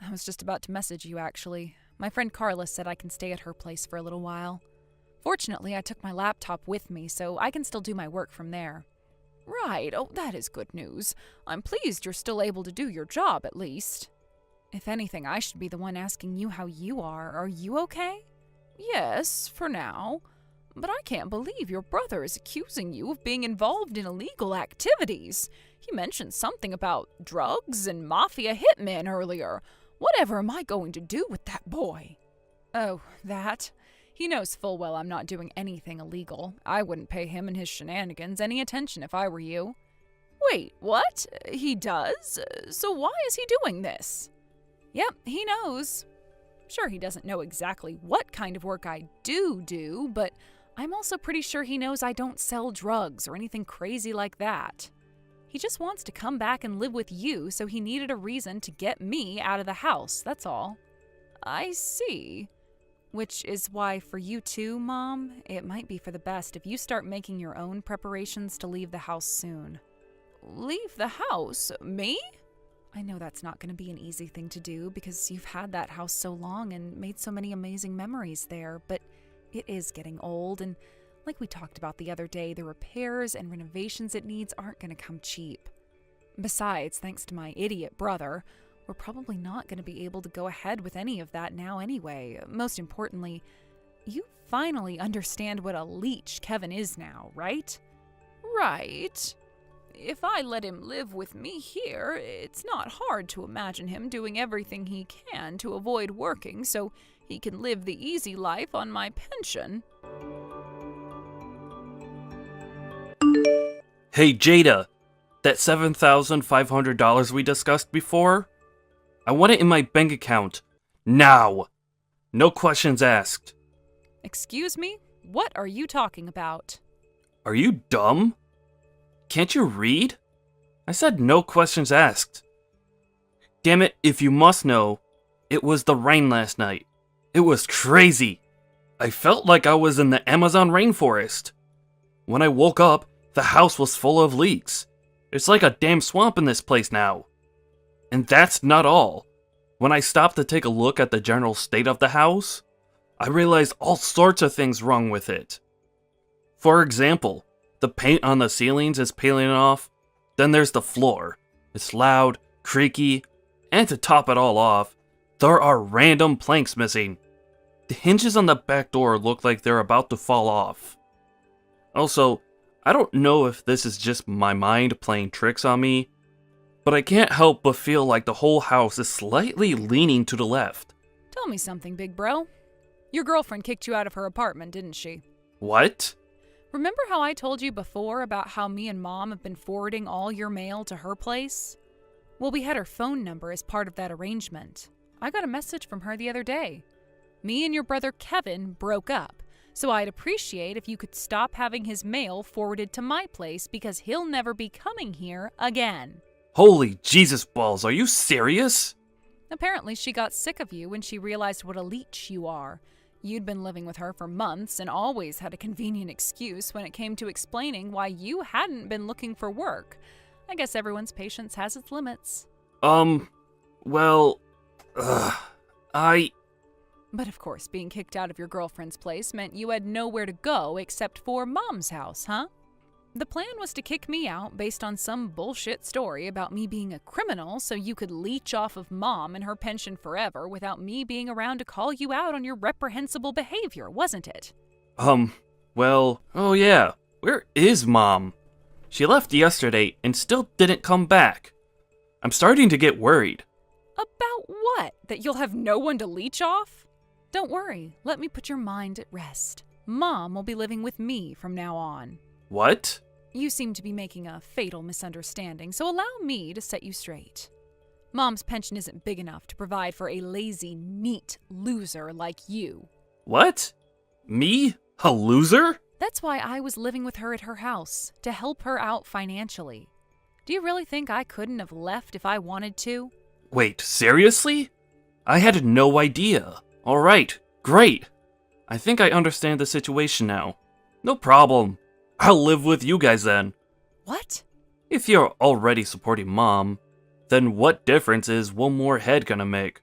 I was just about to message you, actually. My friend Carla said I can stay at her place for a little while. Fortunately, I took my laptop with me, so I can still do my work from there. Right, oh, that is good news. I'm pleased you're still able to do your job, at least. If anything, I should be the one asking you how you are. Are you okay? Yes, for now. But I can't believe your brother is accusing you of being involved in illegal activities. He mentioned something about drugs and mafia hitmen earlier. Whatever am I going to do with that boy? Oh, that? He knows full well I'm not doing anything illegal. I wouldn't pay him and his shenanigans any attention if I were you. Wait, what? He does? So why is he doing this? Yep, he knows. Sure, he doesn't know exactly what kind of work I do, but I'm also pretty sure he knows I don't sell drugs or anything crazy like that. He just wants to come back and live with you, so he needed a reason to get me out of the house, that's all. I see. Which is why for you too, Mom, it might be for the best if you start making your own preparations to leave the house soon. Leave the house? Me? I know that's not going to be an easy thing to do because you've had that house so long and made so many amazing memories there, but it is getting old, and like we talked about the other day, the repairs and renovations it needs aren't going to come cheap. Besides, thanks to my idiot brother, we're probably not going to be able to go ahead with any of that now anyway. Most importantly, you finally understand what a leech Kevin is now, right? Right. If I let him live with me here, it's not hard to imagine him doing everything he can to avoid working so he can live the easy life on my pension. Hey, Jada, that $7,500 we discussed before? I want it in my bank account. Now! No questions asked. Excuse me? What are you talking about? Are you dumb? Can't you read? I said no questions asked. Damn it, if you must know, it was the rain last night. It was crazy. I felt like I was in the Amazon rainforest. When I woke up, the house was full of leaks. It's like a damn swamp in this place now. And that's not all. When I stopped to take a look at the general state of the house, I realized all sorts of things wrong with it. For example, the paint on the ceilings is peeling off. Then there's the floor. It's loud, creaky, and to top it all off, there are random planks missing. The hinges on the back door look like they're about to fall off. Also, I don't know if this is just my mind playing tricks on me, but I can't help but feel like the whole house is slightly leaning to the left. Tell me something, big bro. Your girlfriend kicked you out of her apartment, didn't she? What? Remember how I told you before about how me and Mom have been forwarding all your mail to her place? Well, we had her phone number as part of that arrangement. I got a message from her the other day. Me and your brother Kevin broke up, so I'd appreciate if you could stop having his mail forwarded to my place because he'll never be coming here again. Holy Jesus balls, are you serious? Apparently she got sick of you when she realized what a leech you are. You'd been living with her for months and always had a convenient excuse when it came to explaining why you hadn't been looking for work. I guess everyone's patience has its limits. Well, But of course, being kicked out of your girlfriend's place meant you had nowhere to go except for Mom's house, huh? The plan was to kick me out based on some bullshit story about me being a criminal so you could leech off of Mom and her pension forever without me being around to call you out on your reprehensible behavior, wasn't it? Well, oh yeah, where is Mom? She left yesterday and still didn't come back. I'm starting to get worried. About what? That you'll have no one to leech off? Don't worry, let me put your mind at rest. Mom will be living with me from now on. What? You seem to be making a fatal misunderstanding, so allow me to set you straight. Mom's pension isn't big enough to provide for a lazy, neat loser like you. What? Me? A loser? That's why I was living with her at her house, to help her out financially. Do you really think I couldn't have left if I wanted to? Wait, seriously? I had no idea. Alright, great. I think I understand the situation now. No problem. I'll live with you guys then. What? If you're already supporting Mom, then what difference is one more head gonna make?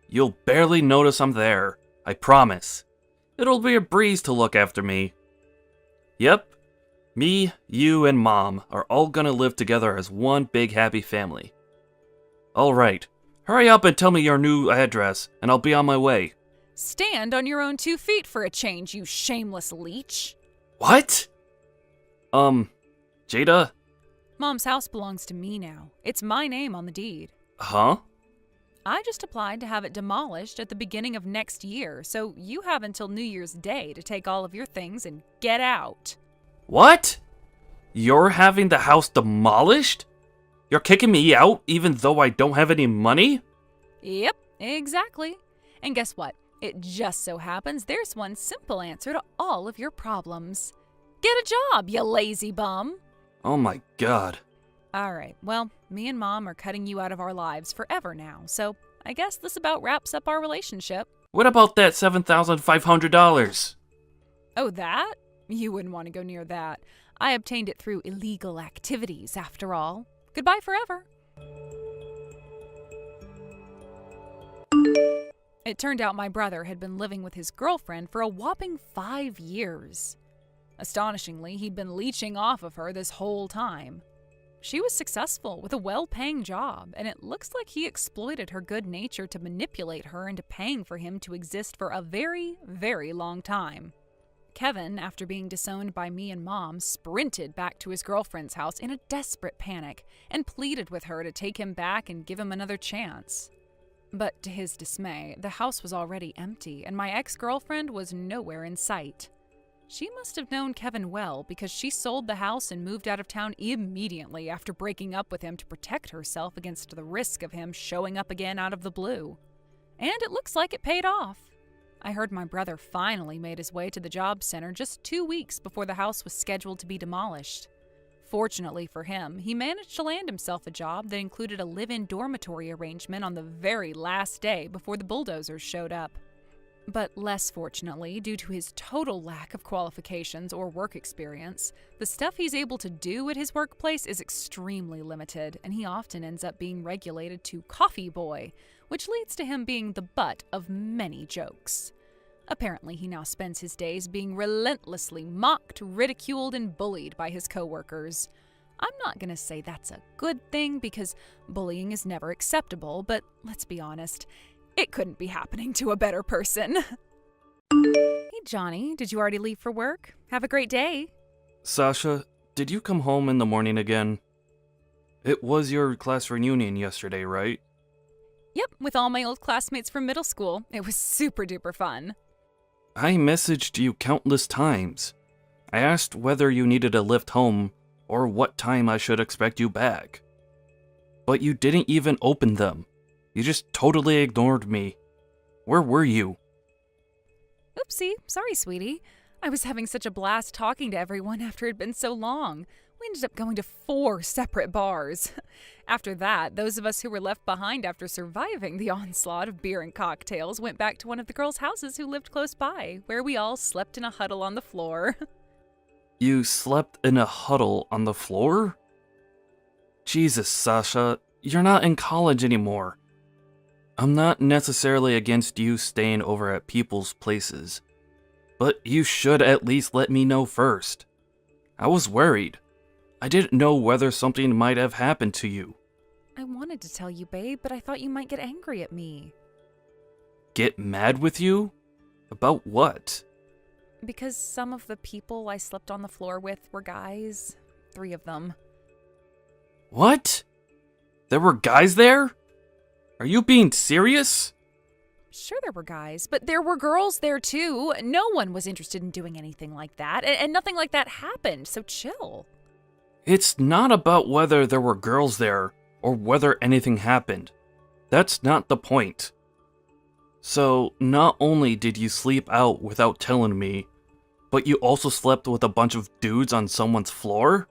You'll barely notice I'm there, I promise. It'll be a breeze to look after me. Yep, Me, you, and Mom are all gonna live together as one big happy family. Alright, hurry up and tell me your new address, and I'll be on my way. Stand on your own 2 feet for a change, you shameless leech. What? Jada? Mom's house belongs to me now. It's my name on the deed. Huh? I just applied to have it demolished at the beginning of next year, so you have until New Year's Day to take all of your things and get out. What? You're having the house demolished? You're kicking me out even though I don't have any money? Yep, exactly. And guess what? It just so happens there's one simple answer to all of your problems. Get a job, you lazy bum. Oh my god. All right, well, me and Mom are cutting you out of our lives forever now, so I guess this about wraps up our relationship. What about that $7,500? Oh, that? You wouldn't want to go near that. I obtained it through illegal activities, after all. Goodbye forever. It turned out my brother had been living with his girlfriend for a whopping 5 years. Astonishingly, he'd been leeching off of her this whole time. She was successful with a well-paying job, and it looks like he exploited her good nature to manipulate her into paying for him to exist for a very, very long time. Kevin, after being disowned by me and Mom, sprinted back to his girlfriend's house in a desperate panic and pleaded with her to take him back and give him another chance. But to his dismay, the house was already empty, and my ex-girlfriend was nowhere in sight. She must have known Kevin well because she sold the house and moved out of town immediately after breaking up with him to protect herself against the risk of him showing up again out of the blue. And it looks like it paid off. I heard my brother finally made his way to the job center just 2 weeks before the house was scheduled to be demolished. Fortunately for him, he managed to land himself a job that included a live-in dormitory arrangement on the very last day before the bulldozers showed up. But less fortunately, due to his total lack of qualifications or work experience, the stuff he's able to do at his workplace is extremely limited, and he often ends up being regulated to coffee boy, which leads to him being the butt of many jokes. Apparently, he now spends his days being relentlessly mocked, ridiculed, and bullied by his coworkers. I'm not going to say that's a good thing because bullying is never acceptable, but let's be honest, it couldn't be happening to a better person. Hey, Johnny, did you already leave for work? Have a great day. Sasha, did you come home in the morning again? It was your class reunion yesterday, right? Yep, with all my old classmates from middle school. It was super duper fun. I messaged you countless times. I asked whether you needed a lift home or what time I should expect you back. But you didn't even open them. You just totally ignored me. Where were you? Oopsie, sorry, sweetie. I was having such a blast talking to everyone after it had been so long. We ended up going to 4 separate bars. After that, those of us who were left behind after surviving the onslaught of beer and cocktails went back to one of the girls' houses who lived close by, where we all slept in a huddle on the floor. You slept in a huddle on the floor? Jesus, Sasha, you're not in college anymore. I'm not necessarily against you staying over at people's places, but you should at least let me know first. I was worried. I didn't know whether something might have happened to you. I wanted to tell you, babe, but I thought you might get angry at me. Get mad with you? About what? Because some of the people I slept on the floor with were guys. 3 of them. What? There were guys there? Are you being serious? Sure there were guys, but there were girls there too. No one was interested in doing anything like that, and nothing like that happened, so chill. It's not about whether there were girls there or whether anything happened. That's not the point. So, not only did you sleep out without telling me, but you also slept with a bunch of dudes on someone's floor?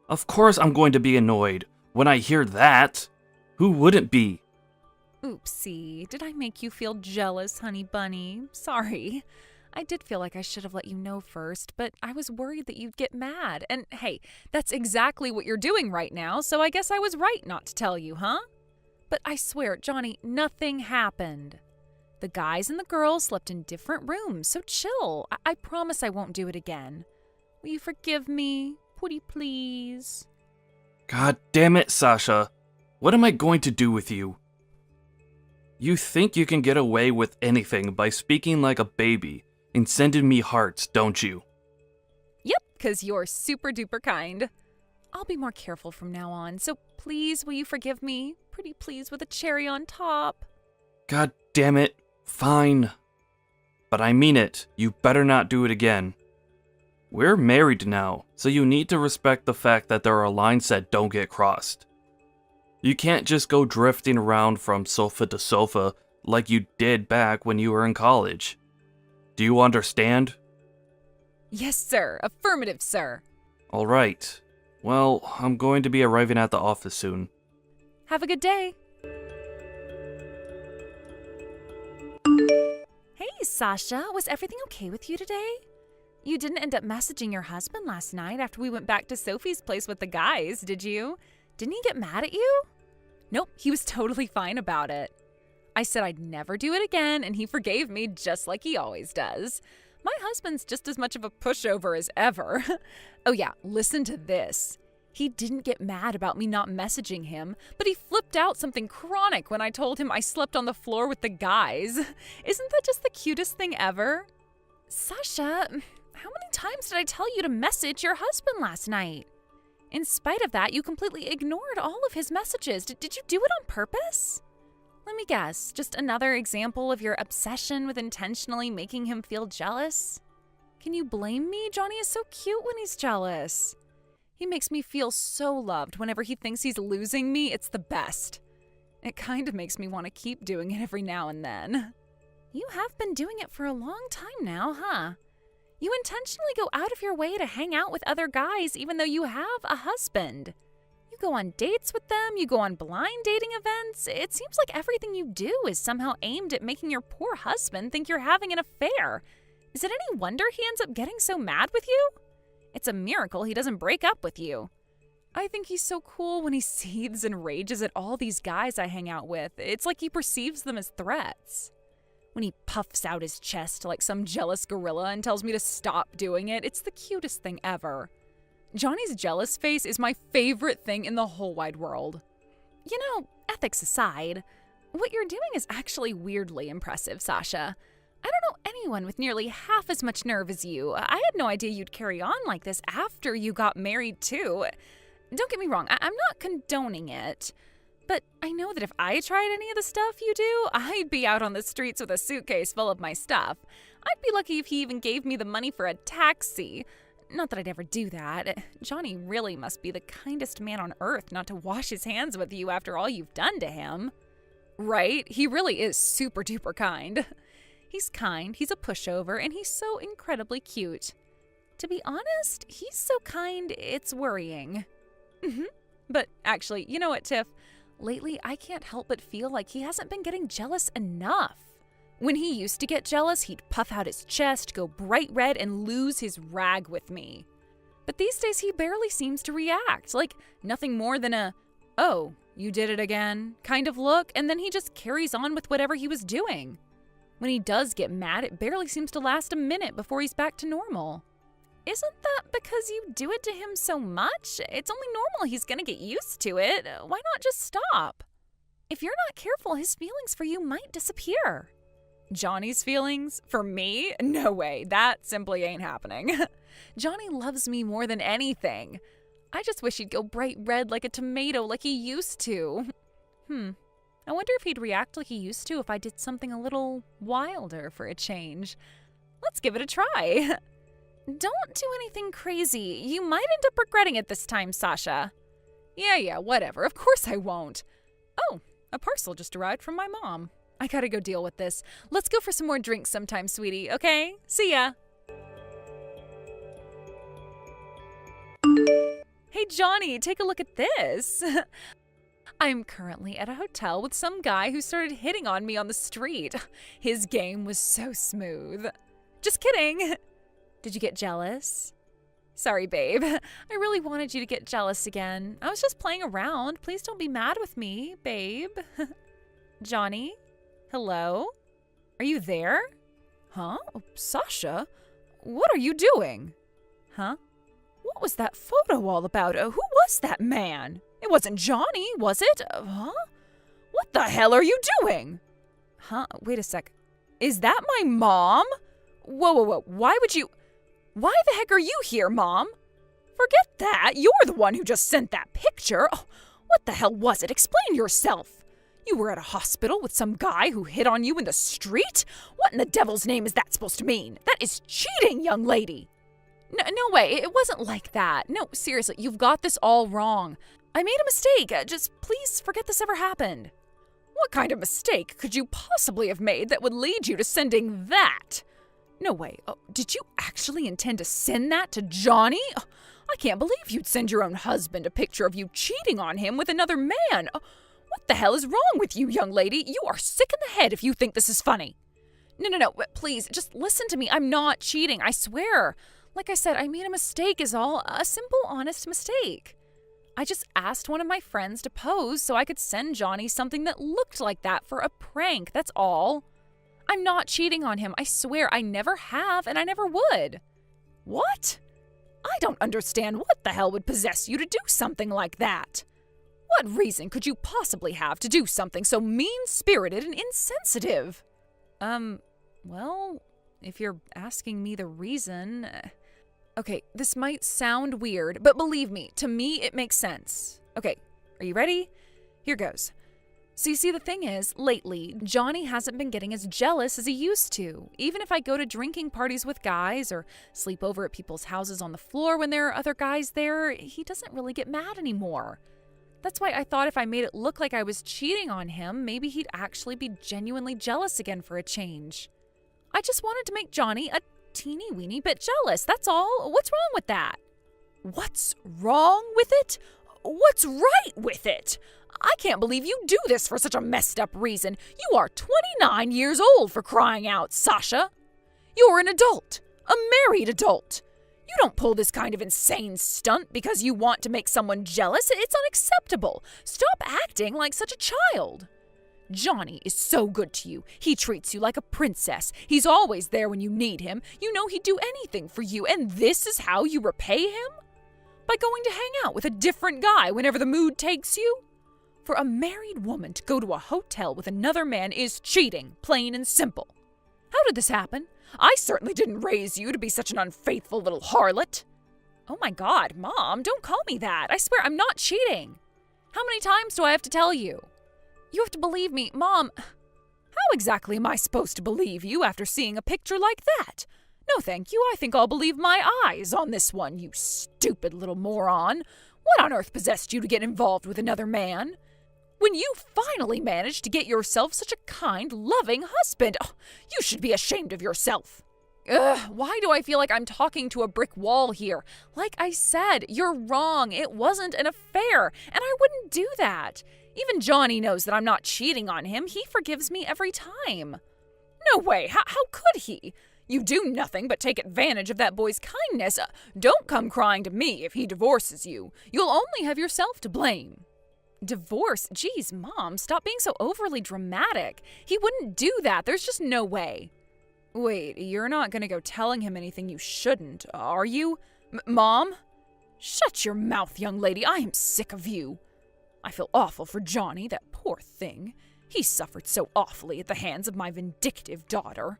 Of course I'm going to be annoyed when I hear that. Who wouldn't be? Oopsie, did I make you feel jealous, honey bunny? Sorry. I did feel like I should have let you know first, but I was worried that you'd get mad. And hey, that's exactly what you're doing right now, so I guess I was right not to tell you, huh? But I swear, Johnny, nothing happened. The guys and the girls slept in different rooms, so chill. I promise I won't do it again. Will you forgive me? Pretty please. God damn it, Sasha. What am I going to do with you? You think you can get away with anything by speaking like a baby and sending me hearts, don't you? Yep, 'cause you're super duper kind. I'll be more careful from now on, so please will you forgive me? Pretty please with a cherry on top. God damn it. Fine. But I mean it. You better not do it again. We're married now, so you need to respect the fact that there are lines that don't get crossed. You can't just go drifting around from sofa to sofa like you did back when you were in college. Do you understand? Yes, sir. Affirmative, sir. All right. Well, I'm going to be arriving at the office soon. Have a good day. Hey, Sasha. Was everything okay with you today? You didn't end up messaging your husband last night after we went back to Sophie's place with the guys, did you? Didn't he get mad at you? Nope, he was totally fine about it. I said I'd never do it again, and he forgave me just like he always does. My husband's just as much of a pushover as ever. Oh yeah, listen to this. He didn't get mad about me not messaging him, but he flipped out something chronic when I told him I slept on the floor with the guys. Isn't that just the cutest thing ever? Sasha, how many times did I tell you to message your husband last night? In spite of that, you completely ignored all of his messages. Did you do it on purpose? Let me guess, just another example of your obsession with intentionally making him feel jealous? Can you blame me? Johnny is so cute when he's jealous. He makes me feel so loved whenever he thinks he's losing me. It's the best. It kind of makes me want to keep doing it every now and then. You have been doing it for a long time now, huh? You intentionally go out of your way to hang out with other guys even though you have a husband. You go on dates with them, you go on blind dating events. It seems like everything you do is somehow aimed at making your poor husband think you're having an affair. Is it any wonder he ends up getting so mad with you? It's a miracle he doesn't break up with you. I think he's so cool when he seethes and rages at all these guys I hang out with. It's like he perceives them as threats. When he puffs out his chest like some jealous gorilla and tells me to stop doing it, it's the cutest thing ever. Johnny's jealous face is my favorite thing in the whole wide world. You know, ethics aside, what you're doing is actually weirdly impressive, Sasha. I don't know anyone with nearly half as much nerve as you. I had no idea you'd carry on like this after you got married, too. Don't get me wrong, I'm not condoning it. But I know that if I tried any of the stuff you do, I'd be out on the streets with a suitcase full of my stuff. I'd be lucky if he even gave me the money for a taxi. Not that I'd ever do that. Johnny really must be the kindest man on earth not to wash his hands with you after all you've done to him. Right? He really is super duper kind. He's kind, he's a pushover, and he's so incredibly cute. To be honest, he's so kind, it's worrying. But actually, you know what, Tiff? Lately, I can't help but feel like he hasn't been getting jealous enough. When he used to get jealous, he'd puff out his chest, go bright red, and lose his rag with me. But these days, he barely seems to react, like nothing more than a, "Oh, you did it again," kind of look, and then he just carries on with whatever he was doing. When he does get mad, it barely seems to last a minute before he's back to normal. Isn't that because you do it to him so much? It's only normal he's gonna get used to it. Why not just stop? If you're not careful, his feelings for you might disappear. Johnny's feelings? For me? No way. That simply ain't happening. Johnny loves me more than anything. I just wish he'd go bright red like a tomato like he used to. I wonder if he'd react like he used to if I did something a little wilder for a change. Let's give it a try. Don't do anything crazy. You might end up regretting it this time, Sasha. Yeah, whatever. Of course I won't. Oh, a parcel just arrived from my mom. I gotta go deal with this. Let's go for some more drinks sometime, sweetie, okay? See ya. Hey, Johnny, take a look at this. I'm currently at a hotel with some guy who started hitting on me on the street. His game was so smooth. Just kidding. Did you get jealous? Sorry, babe. I really wanted you to get jealous again. I was just playing around. Please don't be mad with me, babe. Johnny? Hello? Are you there? Huh? Sasha? What are you doing? Huh? What was that photo all about? Who was that man? It wasn't Johnny, was it? Huh? What the hell are you doing? Huh? Wait a sec. Is that my mom? Whoa. Why the heck are you here, Mom? Forget that. You're the one who just sent that picture. Oh, what the hell was it? Explain yourself. You were at a hospital with some guy who hit on you in the street? What in the devil's name is that supposed to mean? That is cheating, young lady. No way. It wasn't like that. No, seriously, you've got this all wrong. I made a mistake. Just please forget this ever happened. What kind of mistake could you possibly have made that would lead you to sending that? No way. Oh, did you actually intend to send that to Johnny? Oh, I can't believe you'd send your own husband a picture of you cheating on him with another man. Oh, what the hell is wrong with you, young lady? You are sick in the head if you think this is funny. No. Please, just listen to me. I'm not cheating, I swear. Like I said, I made a mistake is all. A simple, honest mistake. I just asked one of my friends to pose so I could send Johnny something that looked like that for a prank, that's all. I'm not cheating on him, I swear. I never have, and I never would. What? I don't understand what the hell would possess you to do something like that. What reason could you possibly have to do something so mean-spirited and insensitive? Well, if you're asking me the reason... Okay, this might sound weird, but believe me, to me it makes sense. Okay, are you ready? Here goes. So you see, the thing is, lately, Johnny hasn't been getting as jealous as he used to. Even if I go to drinking parties with guys or sleep over at people's houses on the floor when there are other guys there, he doesn't really get mad anymore. That's why I thought if I made it look like I was cheating on him, maybe he'd actually be genuinely jealous again for a change. I just wanted to make Johnny a teeny weeny bit jealous, that's all. What's wrong with that? What's wrong with it? What's right with it? I can't believe you do this for such a messed up reason. You are 29 years old, for crying out, Sasha. You're an adult, a married adult. You don't pull this kind of insane stunt because you want to make someone jealous. It's unacceptable. Stop acting like such a child. Johnny is so good to you. He treats you like a princess. He's always there when you need him. You know he'd do anything for you, and this is how you repay him? By going to hang out with a different guy whenever the mood takes you? For a married woman to go to a hotel with another man is cheating, plain and simple. How did this happen? I certainly didn't raise you to be such an unfaithful little harlot. Oh my God, Mom, don't call me that. I swear I'm not cheating. How many times do I have to tell you? You have to believe me, Mom. How exactly am I supposed to believe you after seeing a picture like that? No, thank you. I think I'll believe my eyes on this one, you stupid little moron. What on earth possessed you to get involved with another man? When you finally managed to get yourself such a kind, loving husband, you should be ashamed of yourself. Why do I feel like I'm talking to a brick wall here? Like I said, you're wrong. It wasn't an affair, and I wouldn't do that. Even Johnny knows that I'm not cheating on him. He forgives me every time. No way. How could he? You do nothing but take advantage of that boy's kindness. Don't come crying to me if he divorces you. You'll only have yourself to blame. Divorce? Geez, Mom, stop being so overly dramatic. He wouldn't do that. There's just no way. Wait, you're not gonna go telling him anything you shouldn't, are you? Mom? Shut your mouth, young lady. I am sick of you. I feel awful for Johnny, that poor thing. He suffered so awfully at the hands of my vindictive daughter.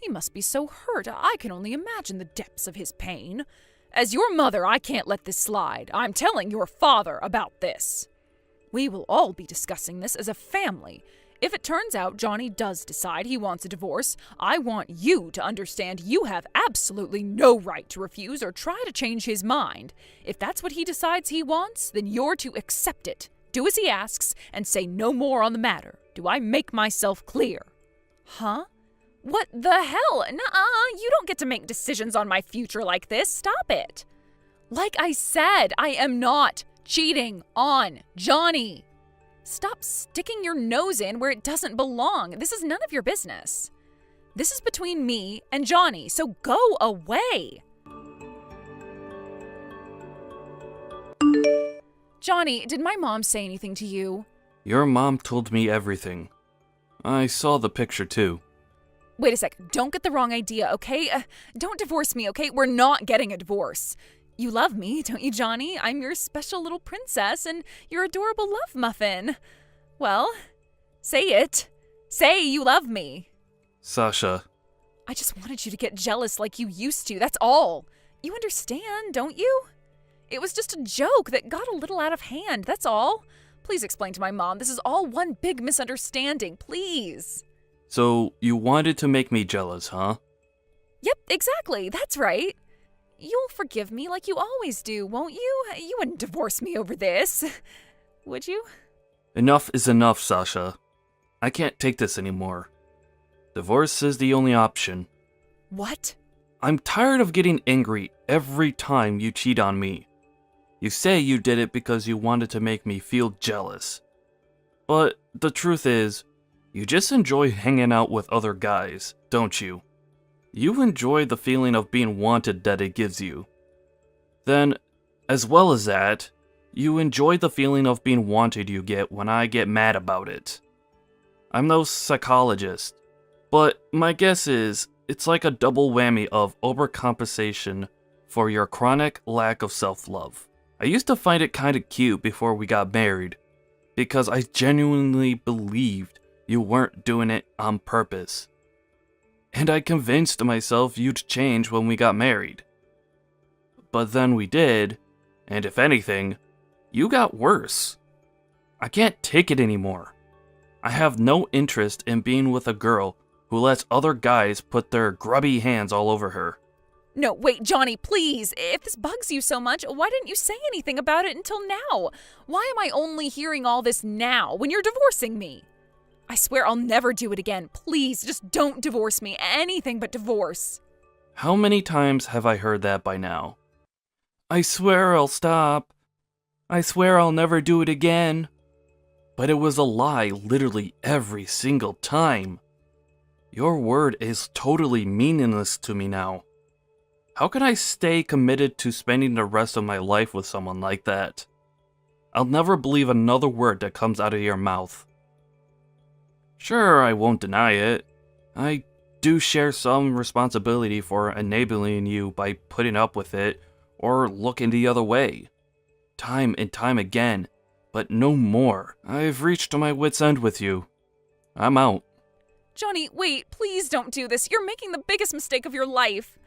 He must be so hurt. I can only imagine the depths of his pain. As your mother, I can't let this slide. I'm telling your father about this. We will all be discussing this as a family. If it turns out Johnny does decide he wants a divorce, I want you to understand you have absolutely no right to refuse or try to change his mind. If that's what he decides he wants, then you're to accept it. Do as he asks and say no more on the matter. Do I make myself clear? Huh? What the hell? Nuh-uh, you don't get to make decisions on my future like this. Stop it. Like I said, I am not cheating on Johnny. Stop sticking your nose in where it doesn't belong. This is none of your business. This is between me and Johnny, so go away. Johnny, did my mom say anything to you? Your mom told me everything. I saw the picture too. Wait a sec. Don't get the wrong idea, okay? Don't divorce me, okay? We're not getting a divorce. You love me, don't you, Johnny? I'm your special little princess and your adorable love muffin. Well, say it. Say you love me. Sasha, I just wanted you to get jealous like you used to, that's all. You understand, don't you? It was just a joke that got a little out of hand, that's all. Please explain to my mom this is all one big misunderstanding, please. so you wanted to make me jealous, huh? Yep, exactly, that's right. You'll forgive me like you always do, won't you? You wouldn't divorce me over this, would you? Enough is enough, Sasha. I can't take this anymore. Divorce is the only option. What? I'm tired of getting angry every time you cheat on me. You say you did it because you wanted to make me feel jealous. But the truth is, you just enjoy hanging out with other guys, don't you? You enjoy the feeling of being wanted that it gives you. Then, as well as that, you enjoy the feeling of being wanted you get when I get mad about it. I'm no psychologist, but my guess is it's like a double whammy of overcompensation for your chronic lack of self-love. I used to find it kinda cute before we got married, because I genuinely believed you weren't doing it on purpose. And I convinced myself you'd change when we got married. But then we did, and if anything, you got worse. I can't take it anymore. I have no interest in being with a girl who lets other guys put their grubby hands all over her. No, wait, Johnny, please. If this bugs you so much, why didn't you say anything about it until now? Why am I only hearing all this now when you're divorcing me? I swear I'll never do it again. Please, just don't divorce me. Anything but divorce. How many times have I heard that by now? I swear I'll stop. I swear I'll never do it again. But it was a lie literally every single time. Your word is totally meaningless to me now. How can I stay committed to spending the rest of my life with someone like that? I'll never believe another word that comes out of your mouth. Sure, I won't deny it. I do share some responsibility for enabling you by putting up with it or looking the other way. Time and time again, but no more. I've reached my wit's end with you. I'm out. Johnny, wait, please don't do this. You're making the biggest mistake of your life.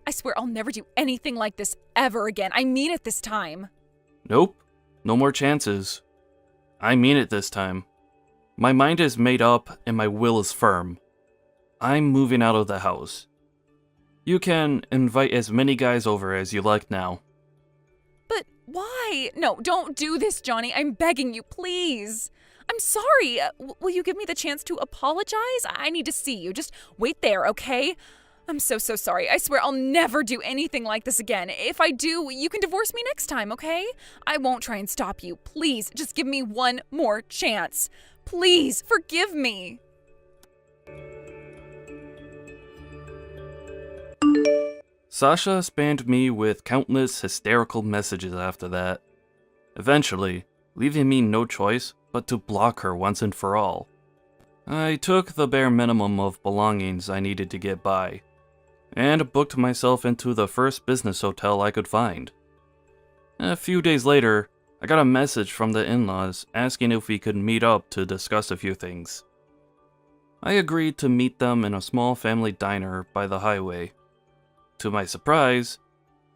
I swear I'll never do anything like this ever again. I mean it this time. Nope, no more chances. I mean it this time. My mind is made up and my will is firm. I'm moving out of the house. You can invite as many guys over as you like now. But why? No, don't do this, Johnny. I'm begging you, please. I'm sorry. Will you give me the chance to apologize? I need to see you. Just wait there, okay? I'm so sorry. I swear I'll never do anything like this again. If I do, you can divorce me next time, okay? I won't try and stop you. Please, just give me one more chance. Please, forgive me. Sasha spammed me with countless hysterical messages after that, eventually leaving me no choice but to block her once and for all. I took the bare minimum of belongings I needed to get by, and booked myself into the first business hotel I could find. A few days later, I got a message from the in-laws asking if we could meet up to discuss a few things. I agreed to meet them in a small family diner by the highway. To my surprise,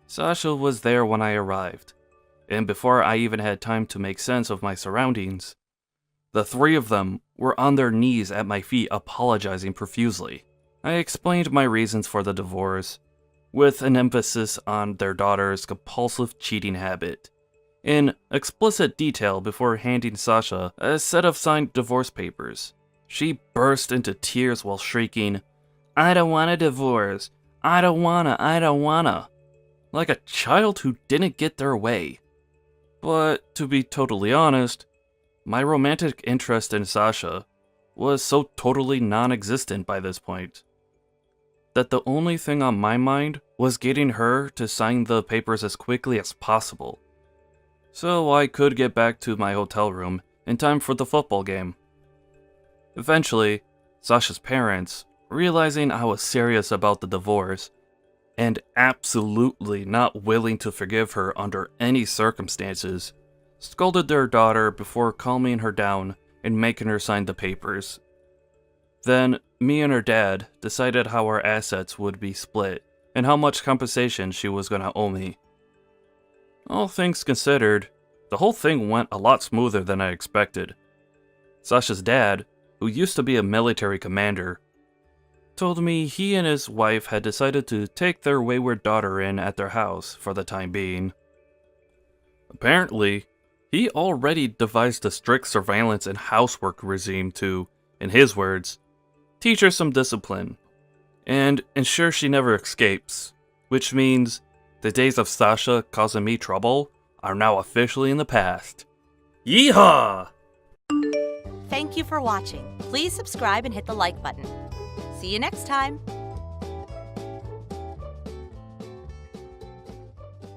Sasha was there when I arrived, and before I even had time to make sense of my surroundings, the three of them were on their knees at my feet apologizing profusely. I explained my reasons for the divorce, with an emphasis on their daughter's compulsive cheating habit, in explicit detail before handing Sasha a set of signed divorce papers. She burst into tears while shrieking, "I don't want a divorce. I don't wanna. Like a child who didn't get their way. But to be totally honest, my romantic interest in Sasha was so totally non-existent by this point that the only thing on my mind was getting her to sign the papers as quickly as possible, so I could get back to my hotel room in time for the football game. Eventually, Sasha's parents, realizing I was serious about the divorce, and absolutely not willing to forgive her under any circumstances, scolded their daughter before calming her down and making her sign the papers. Then, me and her dad decided how our assets would be split and how much compensation she was gonna owe me. All things considered, the whole thing went a lot smoother than I expected. Sasha's dad, who used to be a military commander, told me he and his wife had decided to take their wayward daughter in at their house for the time being. Apparently, he already devised a strict surveillance and housework regime to, in his words, teach her some discipline and ensure she never escapes, which means the days of Sasha causing me trouble are now officially in the past. Yeehaw! Thank you for watching. Please subscribe and hit the like button. See you next time.